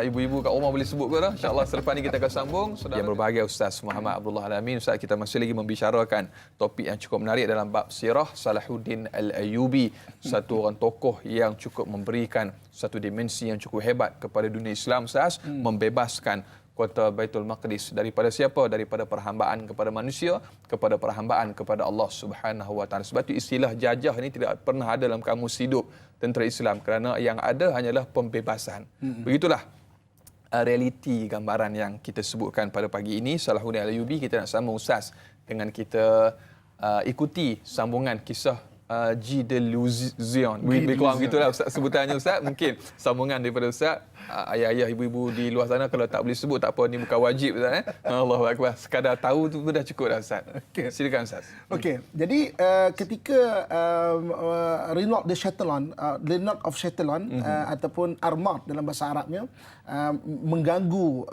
Ibu-ibu kat rumah boleh sebut ke dah. InsyaAllah selepas ni kita akan sambung. Yang berbahagia Ustaz Muhammad Abdullah Al-Amin. Ustaz, kita masih lagi membicarakan topik yang cukup menarik dalam bab sirah Salahuddin Al-Ayyubi. Satu orang tokoh yang cukup memberikan satu dimensi yang cukup hebat kepada dunia Islam, Ustaz. Membebaskan kota Baitul Maqdis daripada siapa? Daripada perhambaan kepada manusia, kepada perhambaan kepada Allah Subhanahu Wa Taala. Sebab itu istilah jajah ni tidak pernah ada dalam kamus hidup tentera Islam, kerana yang ada hanyalah pembebasan. Begitulah realiti gambaran yang kita sebutkan pada pagi ini. Salahuddin Al-Ayyubi, kita nak sambung Ustaz dengan kita ikuti sambungan kisah G Delusion. Lebih kurang gitulah Ustaz sebutannya Ustaz. Mungkin sambungan daripada Ustaz. Ayah-ayah, ibu-ibu di luar sana kalau tak boleh sebut tak apa, ni bukan wajib Ustaz. Allahu akbar. Sekadar tahu tu pun dah cukup dah Ustaz. Okey. Silakan Ustaz. Okey, jadi ketika Renault of Chatillon ataupun Armad dalam bahasa Arabnya mengganggu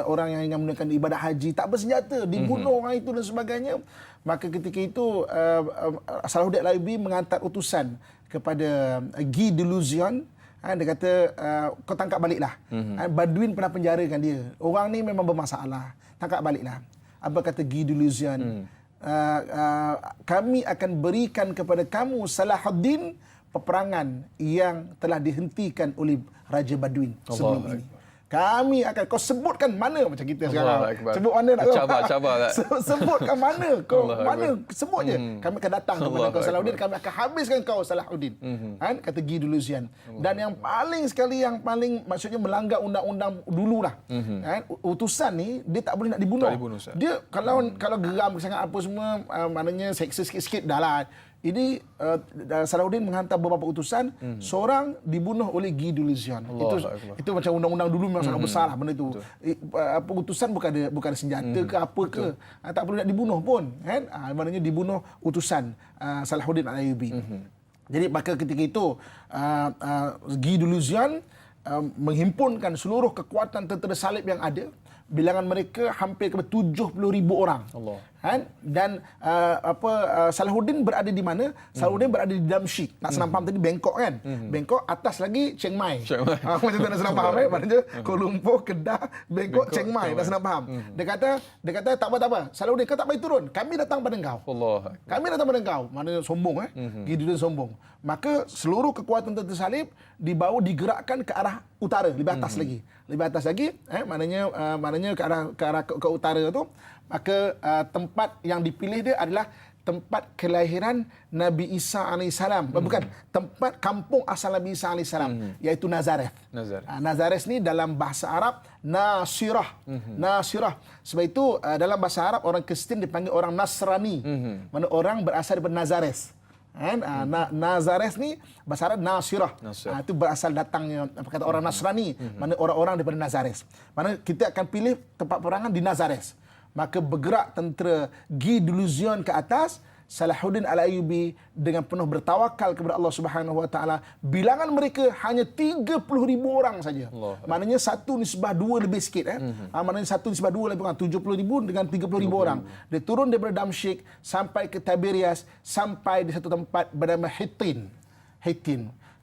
orang yang ingin menunaikan ibadah haji, tak bersenjata, dibunuh orang itu dan sebagainya, maka ketika itu Salahuddin Al-Ayyubi menghantar utusan kepada Guy de Luzion. Dia kata, kau tangkap baliklah. Badwin pernah penjarakan dia. Orang ni memang bermasalah. Tangkap baliklah. Apa kata Guy de Luzion? Kami akan berikan kepada kamu Salahuddin peperangan yang telah dihentikan oleh Raja Badwin sebelum ini. Kami akan, kau sebutkan mana macam kita sekarang. Sebut mana nak cabar tak? Sebutkan mana kau, mana sebut je. Kami akan datang kepada kau Salahuddin, kami akan habiskan kau Salahuddin. Kan kata Guy de Luzion. Dan yang paling sekali, yang paling maksudnya melanggar undang-undang dululah. Kan utusan ni dia tak boleh nak dibunuh. Dia kalau geram sangat apa semua, maknanya seksa sikit-sikit dah lah. Ini Salahuddin menghantar beberapa utusan, seorang dibunuh oleh Guy de Luzion. Itu macam undang-undang dulu memang sangat besar lah benda itu. Apa utusan bukan ada senjata ke apa ke, tak perlu nak dibunuh pun, kan? Maknanya dibunuh utusan Salahuddin Al-Ayyubi. Jadi maka ketika itu Guy de Luzion menghimpunkan seluruh kekuatan tentera salib yang ada. Bilangan mereka hampir kepada 70,000 orang. Kan? Dan Salahuddin berada di mana? Salahuddin berada di Damsyik. Nak senang faham tadi Bangkok kan? Bangkok, atas lagi Chiang Mai. Macam tu nak senang faham maknanya Kuala Lumpur, Kedah, Bangkok, Chiang Mai. Nak senang faham. Dia kata tak apa. Salahuddin, kau tak payah turun. Kami datang pada engkau. Kami datang pada engkau. Maknanya sombong Gideon sombong. Maka seluruh kekuatan tentera salib digerakkan ke arah utara, lebih atas lagi. Lebih atas lagi, maknanya ke arah utara tu. Maka tempat yang dipilih dia adalah tempat kelahiran Nabi Isa AS. Bukan, tempat kampung asal Nabi Isa AS, iaitu Nazareth. Nazareth ni dalam bahasa Arab Nasirah. Nasirah. Sebab itu dalam bahasa Arab orang Kristen dipanggil orang Nasrani. Mana orang berasal daripada Nazareth. Nazareth ni bahasa Arab Nasirah. Itu berasal datangnya kata orang Nasrani, mana orang-orang daripada Nazareth. Mana kita akan pilih tempat perangan di Nazareth. Maka bergerak tentera Guy de Luzion ke atas, Salahuddin Al-Ayyubi dengan penuh bertawakal kepada Allah Subhanahu Wa Taala. Bilangan mereka hanya 30,000 orang saja. Maknanya 1:2 lebih sikit. Maknanya 1:2 lebih kurang 70,000 dengan 30,000 orang. Dia turun daripada Damsyik sampai ke Tiberias, sampai di satu tempat bernama Hittin.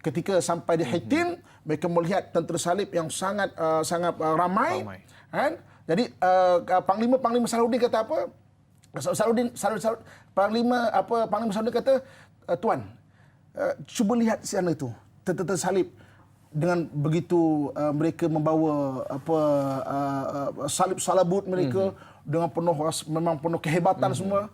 Ketika sampai di Hittin, mereka melihat tentera salib yang sangat ramai. Kan? Jadi Panglima Salahuddin kata apa? Panglima Salahuddin kata, tuan, cuba lihat sana itu tentera salib dengan begitu mereka membawa salib-salabut mereka dengan memang penuh kehebatan semua.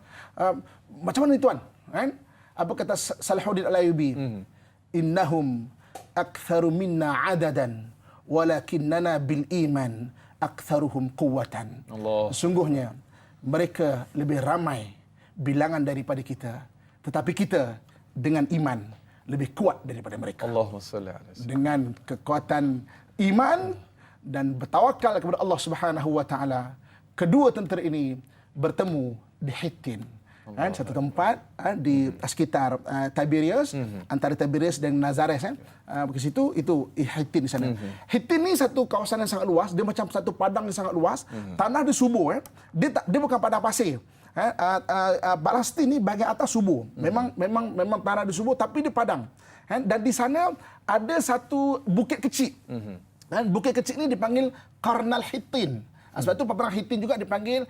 Macam mana ni tuan? Kan? Apa kata Salahuddin Al-Ayyubi? Innahum aktsaru minna adadan walakinnana bil iman aktsaruhum quwwatan. Sungguhnya mereka lebih ramai bilangan daripada kita, tetapi kita dengan iman lebih kuat daripada mereka. Allahumma salli alaihi wasallam. Dengan kekuatan iman dan bertawakal kepada Allah Subhanahu Wa Taala, kedua tentera ini bertemu di Hittin. Satu tempat di sekitar Tiberias, antara Tiberias dan Nazareth. Ke situ itu Hittin di sana. Hittin ni satu kawasan yang sangat luas, dia macam satu padang yang sangat luas. Tanah dia subur. Dia bukan padang pasir. Palestin ni bahagian atas subur. Memang tanah dia subur, tapi dia padang. Dan di sana ada satu bukit kecil. Bukit kecil ni dipanggil Qarnal Hittin. Sebab itu peperangan Hittin juga dipanggil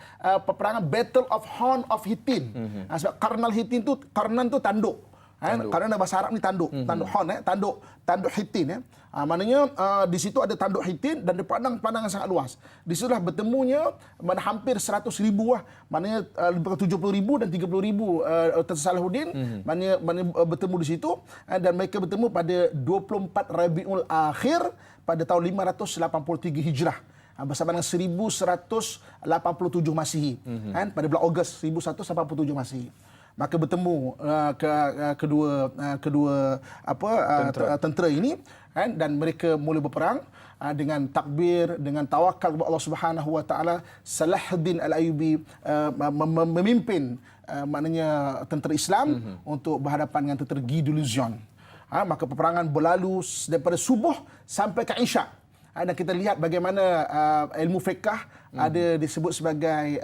peperangan Battle of Horn of Hittin. Sebab Qarnal Hittin tu, Qarnan tu tanduk. Karena bahasa Arab ni tanduk, tanduk Horn, tanduk Hittin. Maknanya di situ ada tanduk Hittin dan di padang-padang yang sangat luas. Di situlah bertemunya hampir 100,000 lah. Maknanya 70,000 dan 30,000 tentera Salahuddin. Maknanya bertemu di situ dan mereka bertemu pada 24 Rabiul Akhir pada tahun 583 Hijrah. Bersama dengan 1187 Masihi. Pada bulan Ogos 1187 Masihi. maka bertemu kedua tentera ini, kan, dan mereka mula berperang dengan takbir, dengan tawakal kepada Allah Subhanahu wa taala. Salahuddin Al-Ayyubi memimpin maknanya tentera Islam untuk berhadapan dengan tentera Guy de Luzon. Maka peperangan berlalu daripada subuh sampai ke Isyak. Dan kita lihat bagaimana ilmu fiqh ada disebut sebagai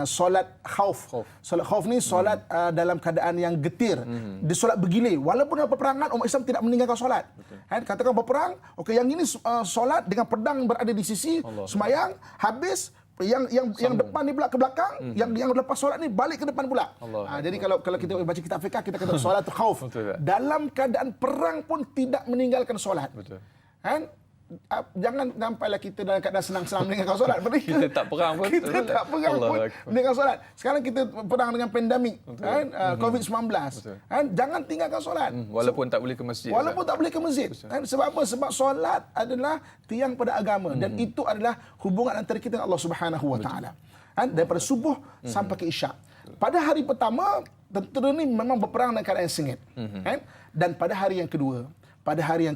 solat khauf. Solat khauf ni solat dalam keadaan yang getir. Dia solat bergilir. Walaupun dalam peperangan umat Islam tidak meninggalkan solat. Katakan berperang, okey, yang ini solat dengan pedang berada di sisi, semayang, habis yang depan ni pula ke belakang, yang lepas solat ni balik ke depan pula. Jadi kalau kita baca kitab fiqh, kita kata solat khauf. Dalam keadaan perang pun tidak meninggalkan solat. Kan? Jangan sampailah kita dalam keadaan senang-senang meninggalkan solat. Kita tak perang pun. Kita tak perang pun meninggalkan solat. Sekarang kita perang dengan pandemik, kan, COVID-19. Kan? Jangan tinggalkan solat. Walaupun tak boleh ke masjid. Walaupun tak boleh ke masjid. Kan? Sebab apa? Sebab solat adalah tiang pada agama, dan itu adalah hubungan antara kita dengan Allah Subhanahu wa taala. Kan? Daripada subuh sampai ke Isyak. Pada hari pertama, tentera ni memang berperang dalam keadaan sengit. Kan? Dan pada hari yang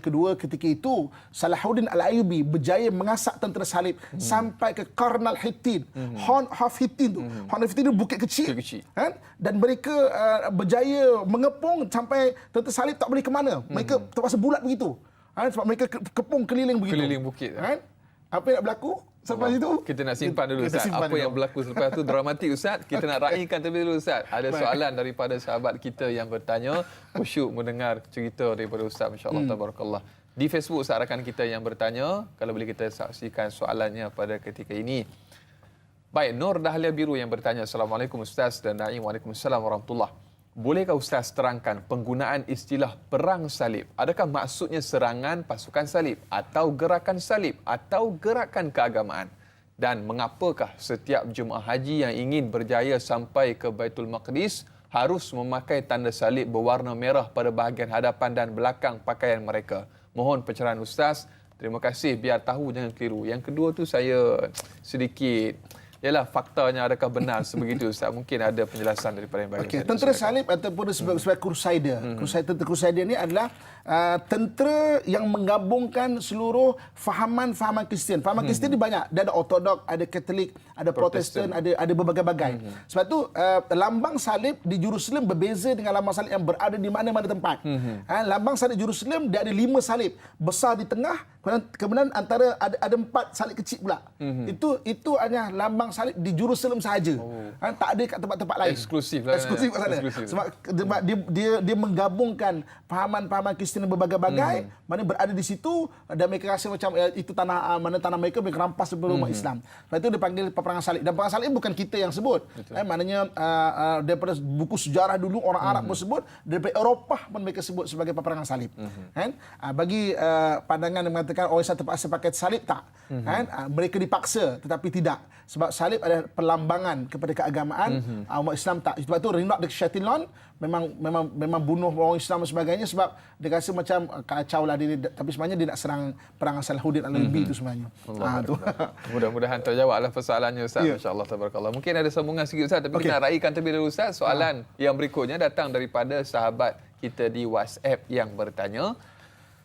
kedua, ketika itu Salahuddin Al-Ayyubi berjaya mengasak tentera salib sampai ke Qarn al-Hittin. Horn of Hittin tu. Horn of Hittin tu bukit kecil. Kan? Dan mereka berjaya mengepung sampai tentera salib tak boleh ke mana. Mereka terpaksa bulat begitu. Sebab mereka kepung keliling begitu. Keliling bukit. Kan? Apa yang nak berlaku selepas itu? Kita nak simpan dulu, Ustaz. Apa yang berlaku selepas itu dramatik, Ustaz. Kita nak raikan terlebih dulu, Ustaz. Ada soalan daripada sahabat kita yang bertanya. Khusyuk mendengar cerita daripada Ustaz. Masya-Allah, tabarakallah. Di Facebook, Ustaz, rakan kita yang bertanya. Kalau boleh kita saksikan soalannya pada ketika ini. Baik, Nur Dahlia Biru yang bertanya. Assalamualaikum, Ustaz dan Da'i. Waalaikumsalam warahmatullahi. Bolehkah Ustaz terangkan penggunaan istilah perang salib? Adakah maksudnya serangan pasukan salib atau gerakan salib atau gerakan keagamaan? Dan mengapakah setiap jemaah haji yang ingin berjaya sampai ke Baitul Maqdis harus memakai tanda salib berwarna merah pada bahagian hadapan dan belakang pakaian mereka? Mohon pencerahan Ustaz. Terima kasih, biar tahu jangan keliru. Yang kedua tu saya sedikit, yalah, faktanya adakah benar sebegitu, Ustaz? Mungkin ada penjelasan daripada yang bagi. Okey, tentera salib ataupun sebagai Crusader. Tentera Crusader ni adalah tentera yang menggabungkan seluruh fahaman-fahaman Kristian. Fahaman Kristian ni banyak. Dia ada Ortodok, ada Katolik, ada Protestan, ada berbagai-bagai. Sebab tu lambang salib di Jerusalem berbeza dengan lambang salib yang berada di mana-mana tempat. Lambang salib Jerusalem dia ada 5 salib besar di tengah, kemudian antara ada 4 salib kecil pula. Itu hanya lambang salib di Jerusalem sahaja. Tak ada kat tempat-tempat lain. Eksklusif lah. Eksklusif kat sana. Sebab dia menggabungkan fahaman-fahaman Kristian berbagai-bagai, mana berada di situ, dan mereka rasa macam itu tanah mereka rampas daripada umat Islam. Sebab itu dia panggil peperangan salib. Dan peperangan salib bukan kita yang sebut. Maknanya daripada buku sejarah dulu orang Arab pun sebut, daripada Eropah pun mereka sebut sebagai peperangan salib. Bagi pandangan yang mengatakan orang Islam terpaksa pakai salib, tak. Mereka dipaksa, tetapi tidak. Sebab salib adalah perlambangan kepada keagamaan. Umat Islam tak. Sebab itu Rinat de Chatillon memang bunuh orang Islam dan sebagainya, sebab dia rasa macam kacau lah dia, tapi sebenarnya dia nak serang perang Salahuddin Al-Ayyubi itu sebenarnya. Mudah-mudahan terjawablah persoalannya, Ustaz. Masya-Allah, tabarakallah. Mungkin ada sambungan sikit, Ustaz, tapi kita nak raikan terlebih dahulu, Ustaz. Soalan yang berikutnya datang daripada sahabat kita di WhatsApp yang bertanya.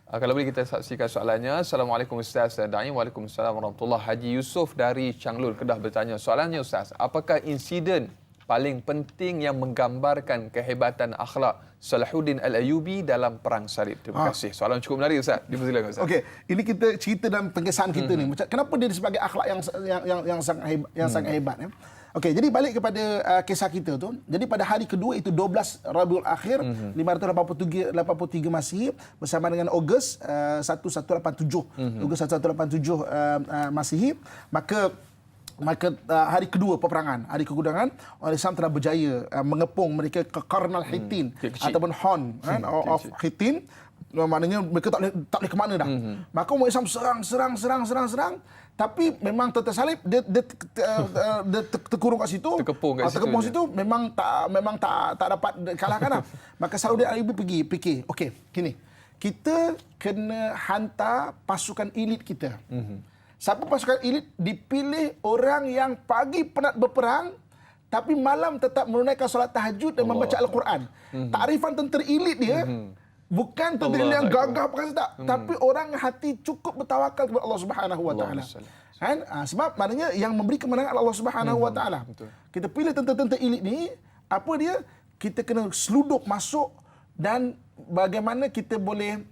Kalau boleh kita saksikan soalannya. Assalamualaikum Ustaz dan Da'i. Waalaikumsalam warahmatullahi. Haji Yusof dari Changlun, Kedah bertanya. Soalannya, Ustaz, apakah insiden paling penting yang menggambarkan kehebatan akhlak Salahuddin Al-Ayyubi dalam perang salib? Terima kasih. Soalan cukup menarik, Ustaz. Dipersilakan, Ustaz. Okey, ini kita cerita dalam pengesahan kita ni. Kenapa dia sebagai akhlak yang sangat hebat, ya? Okey, jadi balik kepada kisah kita tu. Jadi pada hari kedua itu 12 Rabiul Akhir 583 Masihi bersama dengan Ogos 1187. Ogos 1187 Masihi, maka hari kedua peperangan, orang Islam telah berjaya mengepung mereka ke Qarn al-Hittin ataupun Horn of Hittin. Maknanya mereka tak boleh ke mana dah. Maka umat Islam serang. Tapi memang tentera salib dia terkurung kat situ. Terkepung kat situ memang tak dapat kalahkan lah. Maka Salahuddin Al-Ayyubi fikir, okey, gini. Kita kena hantar pasukan elit kita. Siapa pasukan elit? Dipilih orang yang pagi penat berperang tapi malam tetap menunaikan solat tahajud dan membaca Al-Quran. Takrifan tentera elit dia bukan tentera elit yang gagah perkasa tak, tapi orang hati cukup bertawakal kepada Allah Subhanahu wa taala. Kan? Sebab maknanya yang memberi kemenangan Allah Subhanahu wa taala. Kita pilih tentera-tentera elit ni, apa dia? Kita kena seluduk masuk dan bagaimana kita boleh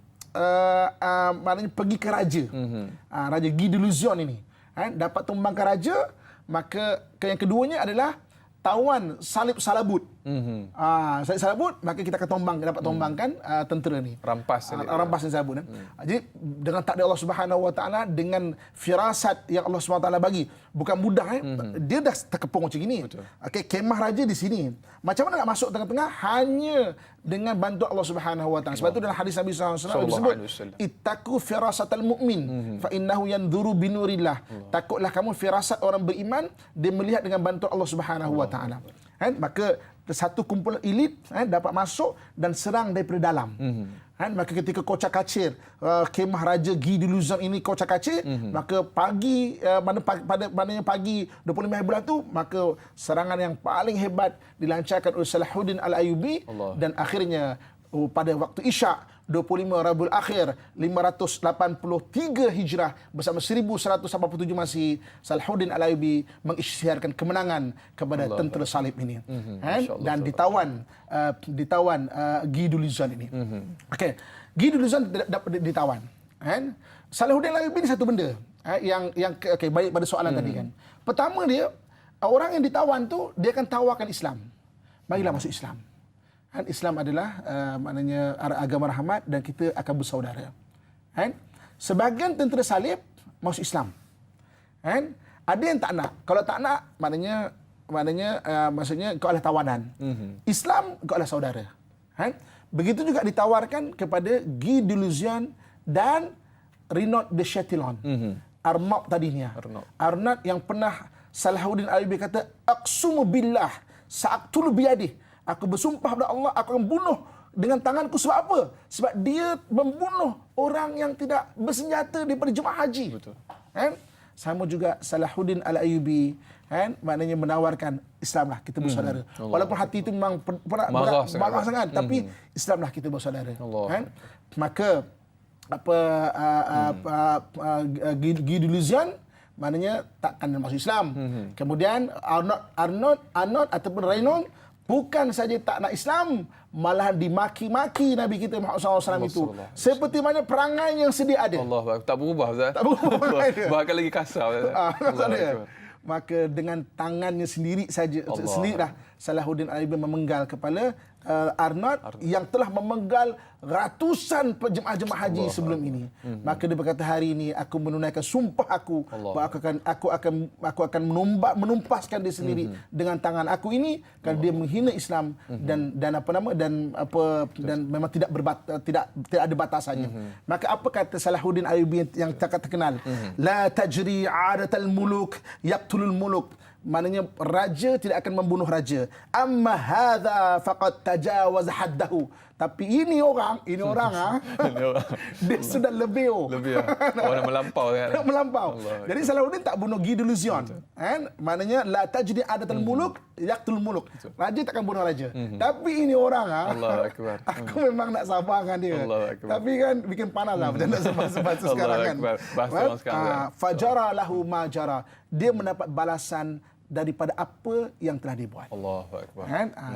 maknanya pergi ke raja. Raja Guy de Luzon ini. Dapat tumbangkan raja, maka yang keduanya adalah tawan salib salabut. Salib salabut, maka kita akan dapat tombangkan tentera ni. Rampas Rampas dan salabut. Jadi dengan takdir Allah Subhanahu wa taala, dengan firasat yang Allah Subhanahu wa taala bagi, bukan mudah dia dah terkepung macam ini. Okey, kemah raja di sini. Macam mana nak masuk tengah-tengah? Hanya dengan bantuan Allah Subhanahu wa taala. Sebab itu dalam hadis Nabi sallallahu alaihi wasallam disebut, ittaqu firasatal mu'min fa innahu yanzuru binurillah. Takutlah kamu firasat orang beriman, dia melihat dengan bantuan Allah Subhanahu wa taala. Maka satu kumpulan elit dapat masuk dan serang daripada dalam. Maka ketika kocak-kacir kemah Raja Guy de Luzon ini kocak-kacir, maka pagi pagi 25 bulan tu, maka serangan yang paling hebat dilancarkan oleh Salahuddin Al-Ayyubi, dan akhirnya pada waktu Isyak 25 Rabiul Akhir 583 Hijrah bersama 1187 Masih, Salahuddin Al-Ayyubi mengisytiharkan kemenangan kepada tentera salib ini. Dan ditawan Guy de Luzon ini. Okey, Guy de Luzon ditawan. Salahuddin Al-Ayyubi ini satu benda yang okey, baik pada soalan tadi kan. Pertama dia, orang yang ditawan tu dia akan tawarkan Islam. Marilah masuk Islam. Islam adalah maknanya agama rahmat dan kita akan bersaudara. Sebahagian tentera salib masuk Islam. Ada yang tak nak. Kalau tak nak, maknanya maksudnya kau adalah tawanan. Islam kau adalah saudara. Begitu juga ditawarkan kepada Guy de Luzon dan Renaud de Chatillon. Arnaud tadinya. Arnaud yang pernah Salahuddin Al-Ayyubi kata, aqsumu billah sa'aqtulu biyadih. Aku bersumpah pada Allah, aku akan bunuh dengan tanganku. Sebab apa? Sebab dia membunuh orang yang tidak bersenjata daripada jemaah haji. Betul. Sama juga Salahuddin Al-Ayyubi, maknanya menawarkan Islamlah kita bersaudara. Walaupun hati itu memang marah sangat, tapi Islamlah kita bersaudara. Maka Guy de Luzon maknanya takkan masuk Islam. Kemudian Arnaud ataupun Renaud bukan saja tak nak Islam, malah dimaki-maki Nabi kita Muhammad SAW itu. Seperti mana perangai yang sedia ada. Allah, tak berubah Ustaz. Tak berubah. Bahkan lagi kasar. Maka dengan tangannya sendiri saja, sendirilah Salahuddin Al-Ayyubi memenggal kepala Arnaud yang telah memenggal ratusan jemaah haji sebelum ini. Maka dia berkata, hari ini aku menunaikan sumpah aku bahawa aku akan menumpaskan dia sendiri dengan tangan aku ini kerana dia menghina Islam dan memang tidak ada batasannya. Maka apa kata Salahuddin Al-Ayyubi yang terkenal? La tajri 'adatal muluk yaqtulul muluk. Maknanya raja tidak akan membunuh raja. Amma hadza faqad tajawaz haddahu. Tapi ini orang dia sudah lebih. Orang melampau kan. Melampau. Jadi Salahuddin tak bunuh Guy de Luzon. Maknanya la tajdi adatul muluk yaqtul muluk. Raja takkan bunuh raja. Tapi ini orang Allahu akbar. Aku memang nak sabarkan dia. Tapi kan bikin panas lah macam nak sabar sekarang kan. Fajara lahu ma jara. Dia mendapat balasan daripada apa yang telah dia buat. Allahu akbar.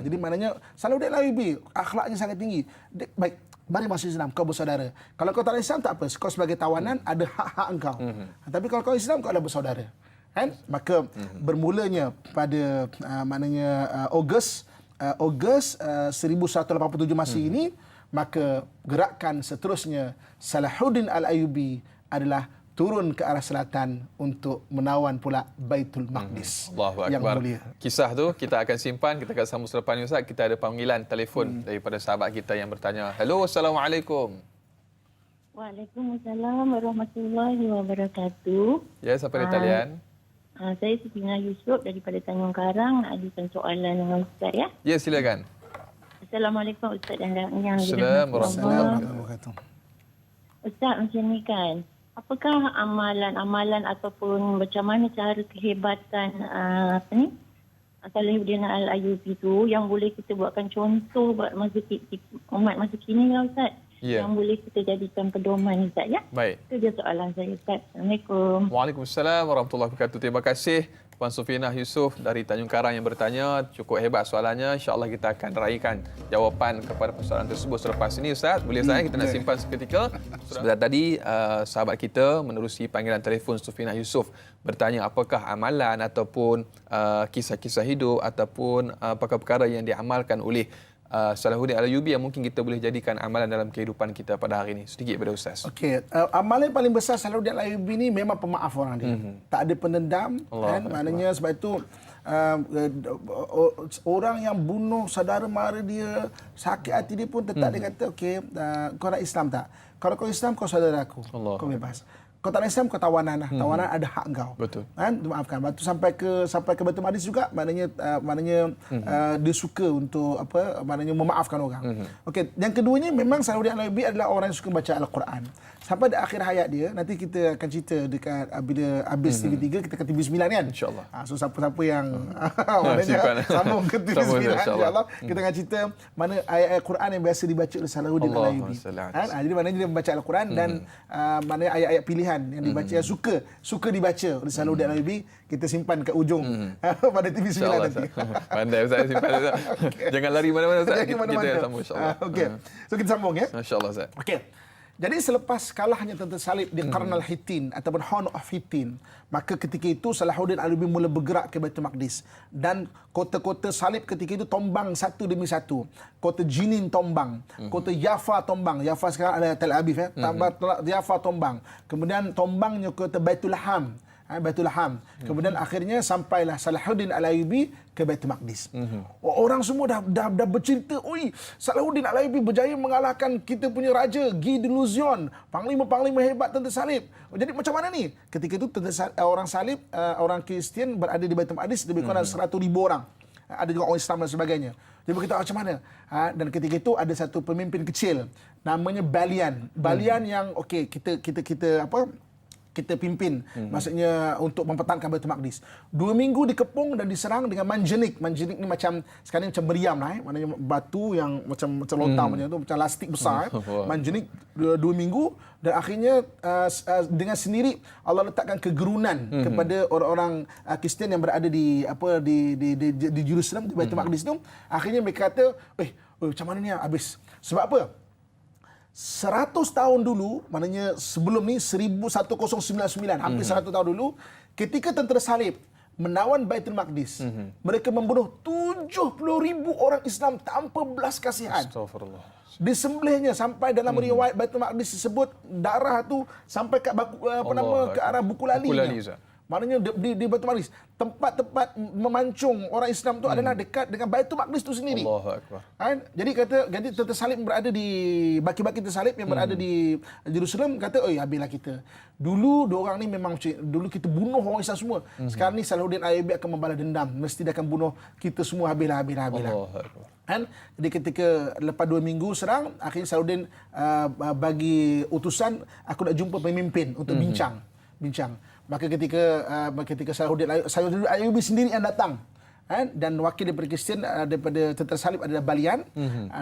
Jadi maknanya Salahuddin Al-Ayyubi akhlaknya sangat tinggi. Baik, mari masuk Islam, kau bersaudara. Kalau kau tak ada Islam tak apa, kau sebagai tawanan ada hak-hak engkau. Tapi kalau kau Islam kau adalah bersaudara. Maka bermulanya pada Ogos 1187 Masih ini, maka gerakan seterusnya Salahuddin Al-Ayyubi adalah turun ke arah selatan untuk menawan pula Baitul Maqdis. Allahu yang akbar. mulia. Kisah tu kita akan simpan, kita akan sambung selepas ni Ustaz. Kita ada panggilan telefon daripada sahabat kita yang bertanya. Hello, Assalamualaikum. Waalaikumsalam warahmatullahi wabarakatuh. Ya, siapa di talian? Saya Siti Yusuf daripada Tanjung Karang, nak ajukan soalan dengan Ustaz ya. Ya, silakan. Assalamualaikum Ustaz dan yang Assalamualaikum warahmatullahi wabarakatuh. Ustaz, macam ni kan, apakah amalan-amalan ataupun macam mana cara kehebatan Salahuddin Al-Ayyubi tu yang boleh kita buatkan contoh buat umat masa kini lah Ustaz. Ya. Yang boleh kita jadikan pedoman Ustaz ya. Baik. Itu je soalan saya Ustaz. Assalamualaikum. Waalaikumsalam warahmatullahi wabarakatuh. Terima kasih Puan Sufinah Yusof dari Tanjung Karang yang bertanya. Cukup hebat soalannya. InsyaAllah kita akan raikan jawapan kepada persoalan tersebut selepas ini Ustaz. Boleh saya kita nak simpan seketika. Sebentar tadi sahabat kita menerusi panggilan telefon Sufinah Yusof bertanya apakah amalan ataupun kisah-kisah hidup ataupun perkara-perkara yang diamalkan oleh Salahuddin Al-Ayyubi yang mungkin kita boleh jadikan amalan dalam kehidupan kita pada hari ini. Sedikit pada Ustaz. Okey, amalan paling besar Salahuddin Al-Ayyubi ni memang pemaaf orang dia. Tak ada pendendam kan. Maknanya sebab itu orang yang bunuh saudara mara dia, sakit hati dia pun tetap dia kata okey, kau nak Islam tak? Kalau kau Islam kau saudara aku. Kau bebas. Kau tak nak Islam kau tawanan lah. Tawanan ada hak kau. Betul. Kan? Maafkan. Lepas tu sampai ke Baitul Maqdis juga maknanya dia suka untuk maknanya memaafkan orang. Okey, yang keduanya memang Salahuddin Al-Ayyubi adalah orang yang suka baca Al-Quran. Sampai di akhir hayat dia, nanti kita akan cerita dekat bila habis TV3 kita ke TV9 kan. InsyaAllah. So siapa-siapa yang maknanya sambung ke TV9 insyaAllah kita akan cerita mana ayat-ayat Quran yang biasa dibaca oleh Salahuddin Al-Ayyubi. Jadi maknanya dia membaca Al-Quran dan maknanya ayat-ayat pilihan yang dibaca yang suka dibaca oleh Salahuddin Al-Ayyubi kita simpan kat ujung pada TV9 nanti. Pandai Ustaz simpan Ustaz. Jangan lari mana-mana Ustaz. Kita sambung insya-Allah. Okey. So kita sambung ya. Masya-Allah Ustaz. Okey. Jadi selepas kalahnya tentera salib di Qarnal Hittin ataupun Horn of Hittin, maka ketika itu Salahuddin Al-Ayyubi mula bergerak ke Baitul Maqdis dan kota-kota salib ketika itu tombang satu demi satu. Kota Jenin tombang, kota Jaffa tombang. Jaffa sekarang ada Tel Aviv ya. Jaffa tombang. Kemudian tombangnya kota Baitul Laham. Baitul Laham. Kemudian akhirnya sampailah Salahuddin Al-Ayyubi ke Baitul Maqdis. Orang semua dah bercerita, oi, Salahuddin Al-Ayyubi berjaya mengalahkan kita punya raja Guy de Luzion, panglima-panglima hebat tentera salib. Jadi macam mana ni? Ketika itu orang salib, orang Kristian berada di Baitul Maqdis lebih kurang 100,000 orang. Ada juga orang Islam dan sebagainya. Dia berkata macam mana? Dan ketika itu ada satu pemimpin kecil namanya Balian. Balian yang okey kita pimpin, maksudnya untuk mempertahankan Baitul Maqdis. 2 minggu dikepung dan diserang dengan manjanik. Manjanik ni macam sekarang macam meriam lah, maknanya batu yang macam lontar macam tu, macam lastik besar. Manjanik 2 minggu dan akhirnya dengan sendiri Allah letakkan kegerunan kepada orang-orang Kristian yang berada di Jerusalem, di Baitul Maqdis tu. Akhirnya mereka kata, macam mana ni habis? Sebab apa? 100 tahun dulu, maknanya sebelum ni 1199, hampir 100 tahun dulu, ketika tentera salib menawan Baitul Maqdis, mereka membunuh 70,000 orang Islam tanpa belas kasihan. Astagfirullah. Disembelihnya sampai dalam riwayat Baitul Maqdis disebut darah tu sampai ke ke arah buku lalinya. Maknanya di Baitul Maqdis, tempat-tempat memancung orang Islam tu adalah dekat dengan Baitul Maqdis tu sendiri. Allahu Akbar. Jadi tentera salib berada di baki-baki tentera salib yang berada di Jerusalem kata, "Oi, habislah kita. Dulu dua orang ni memang dulu kita bunuh orang Islam semua. Sekarang ni Salahuddin Al-Ayyubi akan membalas dendam. Mesti dia akan bunuh kita semua habislah." Allahu Akbar. Kan? Jadi ketika lepas 2 minggu serang, akhirnya Salahuddin bagi utusan, aku nak jumpa pemimpin untuk bincang. Maka ketika Salahuddin Al-Ayyubi sendiri yang datang, dan wakil daripada Kristian daripada tentera salib adalah Balian.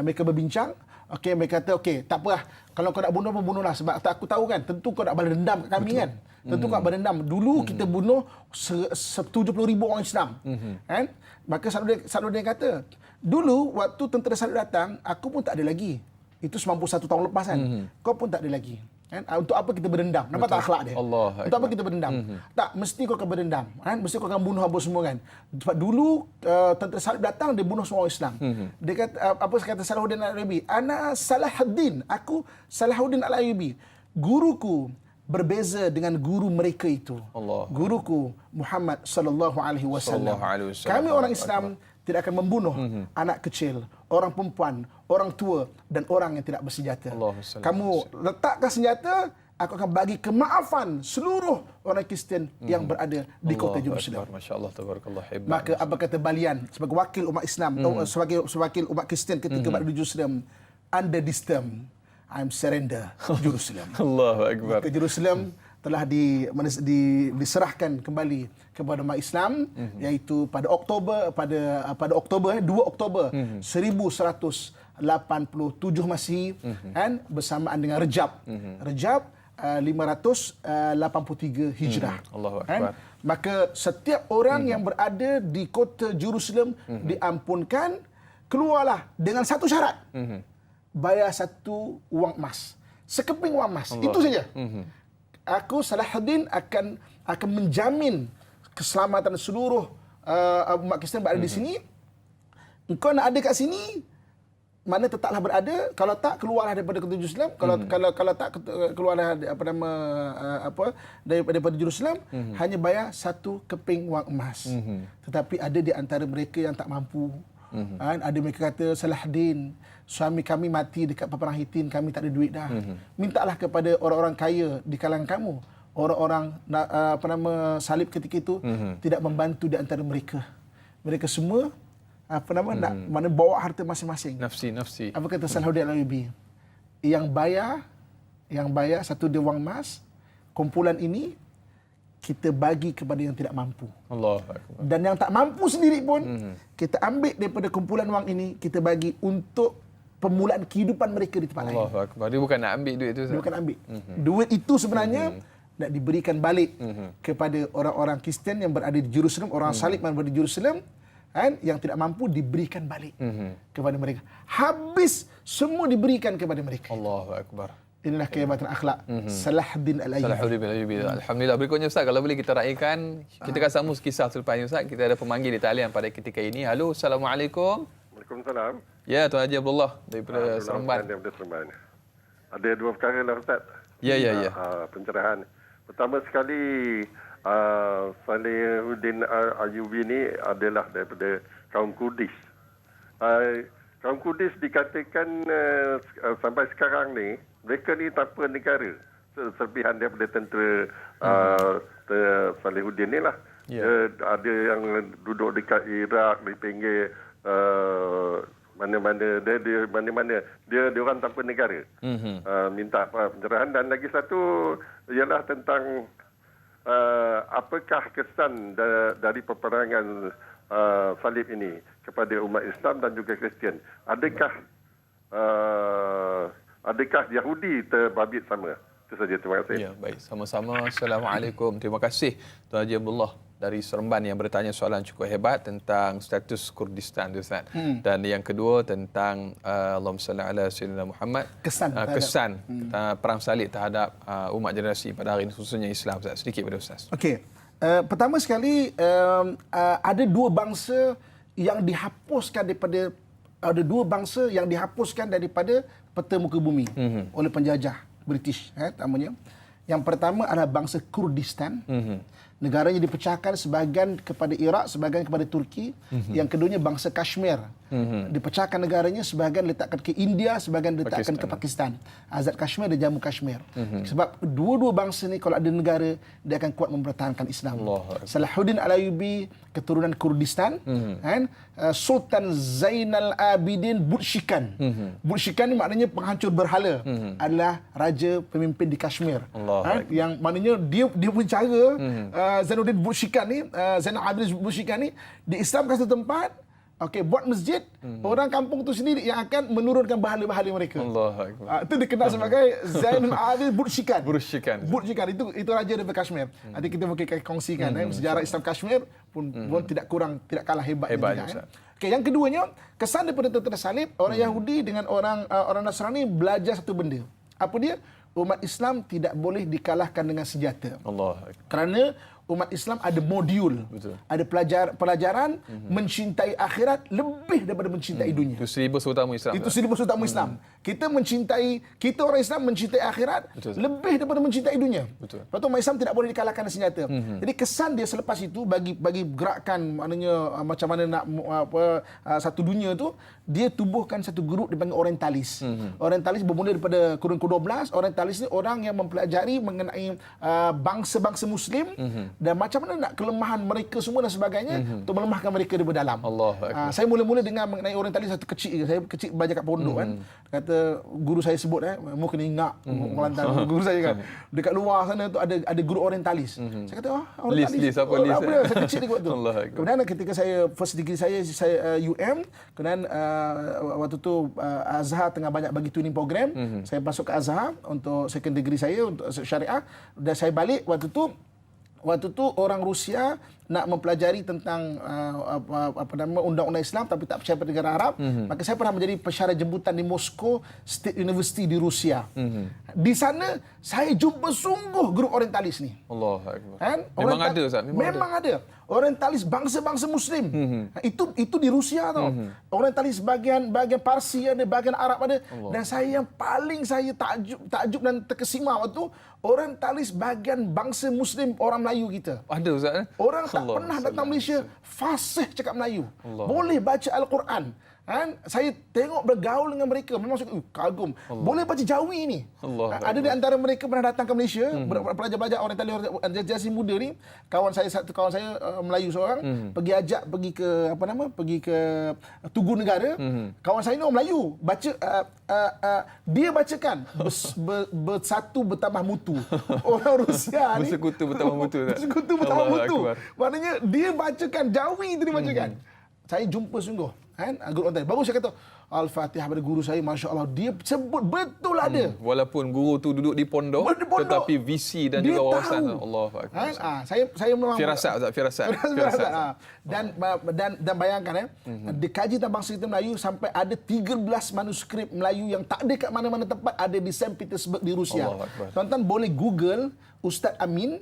Mereka berbincang. Okey, mereka kata, okey, tak apalah. Kalau kau nak bunuh pun bunuhlah, sebab aku tahu kan, tentu kau nak balas dendam kat kami. Betul. Kan. Tentu kau nak balas dendam. Dulu kita bunuh 70,000 orang Islam. Kan? Maka Salahuddin kata, dulu waktu tentera salib datang, aku pun tak ada lagi. Itu 91 tahun lepas kan. Kau pun tak ada lagi. Kan? Untuk apa kita berdendam? Nampak tak akhlak dia? Untuk apa kita berdendam? Tak, mesti kau akan berdendam. Kan? Mesti kau akan bunuh apa semua kan. Sebab dulu tentera salib datang, dia bunuh semua orang Islam. Dia kata, apa kata Salahuddin Al-Ayyubi? Ana Salahuddin. Aku Salahuddin Al-Ayyubi. Guruku berbeza dengan guru mereka itu. Guruku Muhammad sallallahu alaihi wasallam. Kami orang Islam tidak akan membunuh anak kecil, orang perempuan, orang tua dan orang yang tidak bersenjata. Kamu letakkan senjata, aku akan bagi kemaafan seluruh orang Kristian yang berada di kota Jerusalem. Masya-Allah, tabarakallah, hebat. Maka apa kata Balian sebagai wakil umat Islam, sebagai wakil umat Kristian ketika berada di Jerusalem, under this term, I'm surrender Jerusalem. Allahu akbar. Maka Jerusalem telah diserahkan kembali kepada umat Islam, iaitu pada Oktober 2 Oktober 1187 Masihi, kan, bersamaan dengan Rejab. Rejab 583 Hijrah. Allahu Kan? akbar. Maka setiap orang yang berada di kota Jerusalem diampunkan, keluarlah dengan satu syarat. Bayar satu wang emas. Sekeping wang emas. Allah. Itu saja. Aku Salahuddin akan menjamin keselamatan seluruh umat Kristian berada di sini. Engkau nak ada kat sini, mana tetaplah berada. Kalau tak, keluarlah daripada kota Jerusalem. Kalau tak, keluarlah daripada Jerusalem. Hanya bayar satu keping wang emas. Tetapi ada di antara mereka yang tak mampu. Ada mereka kata, Salahuddin, suami kami mati dekat peperang Hittin, kami tak ada duit dah. Mintalah kepada orang-orang kaya di kalangan kamu. Orang-orang salib ketika itu tidak membantu di antara mereka. Mereka semua nak mana bawa harta masing-masing. Nafsi. Apa kata Salahuddin Al-Ayyubi? Yang bayar satu dia wang emas, kumpulan ini kita bagi kepada yang tidak mampu. Allahu akbar. Dan yang tak mampu sendiri pun kita ambil daripada kumpulan wang ini, kita bagi untuk permulaan kehidupan mereka di tempat lain. Allahu akbar. Dia bukan nak ambil duit itu. Dia bukan ambil. Duit itu sebenarnya nak diberikan balik kepada orang-orang Kristian yang berada di Jerusalem, orang salib yang berada di Jerusalem, kan, yang tidak mampu diberikan balik kepada mereka. Habis semua diberikan kepada mereka. Allahu akbar. Inilah kehebatan akhlak Salahuddin Al-Ayyubi. Salahuddin Al-Ayyubi. Alhamdulillah. Berikutnya Ustaz, kalau boleh kita raikan, kita akan sambung kisah selepas ini Ustaz. Kita ada pemanggil di talian pada ketika ini. Halo, Assalamualaikum. Waalaikumsalam. Ya, Tuan Haji Abdullah daripada Seremban. Daripada Seremban. Ada dua perkara lah Ustaz. Ya. Pencerahan. Pertama sekali, Salahuddin Al-Ayyubi ni adalah daripada kaum Kurdis. Kaum Kurdis dikatakan sampai sekarang ni, mereka ni tanpa negara. Serpihan daripada tentera Salahuddin ni lah. Ada yang duduk dekat Iraq, di pinggir mana-mana dia orang tanpa negara. Minta pencerahan. Dan lagi satu ialah tentang apakah kesan dari peperangan salib ini kepada umat Islam dan juga Kristian. Adakah Yahudi terbabit sama? Itu saja, terima kasih. Ya, baik. Sama-sama. Assalamualaikum. Terima kasih Tuan Haji Abdullah dari Seremban yang bertanya soalan cukup hebat tentang status Kurdistan, Ustaz. Dan yang kedua tentang Allahumma salli ala sayyidina Muhammad, kesan perang salib terhadap umat generasi pada hari ini, khususnya Islam, Ustaz. Sedikit pada Ustaz. Okey. Pertama sekali, ada dua bangsa yang dihapuskan daripada peta muka bumi oleh penjajah British, namanya. Yang pertama adalah bangsa Kurdistan. Negaranya dipecahkan, sebahagian kepada Iraq, sebahagian kepada Turki. Yang keduanya bangsa Kashmir. Dipecahkan negaranya, sebahagian letakkan ke India, sebahagian letakkan ke Pakistan. Azad Kashmir dan Jammu Kashmir. Sebab dua-dua bangsa ni kalau ada negara, dia akan kuat mempertahankan Islam. Salahuddin Al-Ayyubi keturunan Kurdistan, kan? Sultan Zainal Abidin Butshikan. Butshikan ni maknanya penghancur berhala, adalah raja pemimpin di Kashmir. Yang maknanya dia punya cara, Zainuddin Butshikan ni, Zainal Abidin Butshikan ni diislamkan satu tempat, buat masjid, orang kampung tu sendiri yang akan menurunkan bahala-bahala mereka. Itu dikenal sebagai Zainul Abidin Butshikan. Itu raja daripada Kashmir. Nanti kita mungkin kongsikan sejarah Islam Kashmir pun tidak kalah hebatnya. Yang keduanya, kesan daripada tentera salib, orang Yahudi dengan orang Nasrani belajar satu benda. Apa dia? Umat Islam tidak boleh dikalahkan dengan senjata. Kerana umat Islam ada modul, ada pelajaran mencintai akhirat lebih daripada mencintai dunia. Itu silibus utama Islam. Itu silibus utama Islam. Kita orang Islam mencintai akhirat lebih daripada mencintai dunia. Lepas tu umat Islam tidak boleh dikalahkan dengan senjata. Jadi kesan dia selepas itu bagi gerakan, maknanya macam mana nak satu dunia tu, dia tubuhkan satu grup dipanggil Orientalis. Orientalis bermula daripada kurun ke-12. Orientalis ni orang yang mempelajari mengenai bangsa-bangsa Muslim dan macam mana nak kelemahan mereka semua dan sebagainya untuk melemahkan mereka di dalam. Allah Akbar. Saya mula-mula dengar mengenai orientalis satu kecil. Saya kecil belajar kat pondok kan. Kata guru saya sebut mu kena ingat Kelantan. Guru saya kan. Dekat luar sana tu ada guru orientalis. Saya kata orientalis. List apa list? Apa dia? Saya kecil dia buat tu. Allah Akbar. Kemudian ketika saya first degree saya UM, kemudian waktu tu Azhar tengah banyak bagi tuning program. Saya masuk ke Azhar untuk second degree saya untuk syariah, dan saya balik waktu tu orang Rusia nak mempelajari tentang undang-undang Islam tapi tak percaya pada negara Arab. Maka saya pernah menjadi pesara jemputan di Moscow State University di Rusia. Di sana saya jumpa sungguh guru orientalis ni. Allah Akbar. Kan? Memang ada Ustaz, Memang ada. Orientalis bangsa-bangsa Muslim. Itu di Rusia tau. Orientalis bagian Parsi ada, bagian Arab ada. Dan saya yang paling saya takjub dan terkesima waktu orientalis bagian bangsa Muslim orang Melayu kita. Ada Ustaz. Orang tak pernah datang Malaysia fasih cakap Melayu. Boleh baca Al-Quran. Kan? Saya tengok bergaul dengan mereka, memang saya kagum. Boleh baca Jawi ni. Ada di antara mereka pernah datang ke Malaysia, pelajar-pelajar orientalis muda ni. Kawan saya Melayu seorang pergi ke Tugu Negara. Kawan saya ni orang Melayu, baca dia bacakan bersatu bertambah mutu. Orang Rusia ni bersekutu bertambah mutu. Bersekutu bertambah mutu. Akbar. Maknanya dia bacakan Jawi tu dia bacakan. Saya jumpa sungguh kan guru orientalis. Baru saya kata Al-Fatihah pada guru saya, Masya Allah, dia sebut betul ada. Walaupun guru tu duduk di pondok, tetapi visi dan juga wawasan Allah Akbar. Saya memang firasat. Dan bayangkan dikaji tentang bangsa kita Melayu sampai ada 13 manuskrip Melayu yang tak ada kat mana-mana tempat, ada di Saint Petersburg di Rusia. Tuan-tuan boleh Google Ustaz Amin,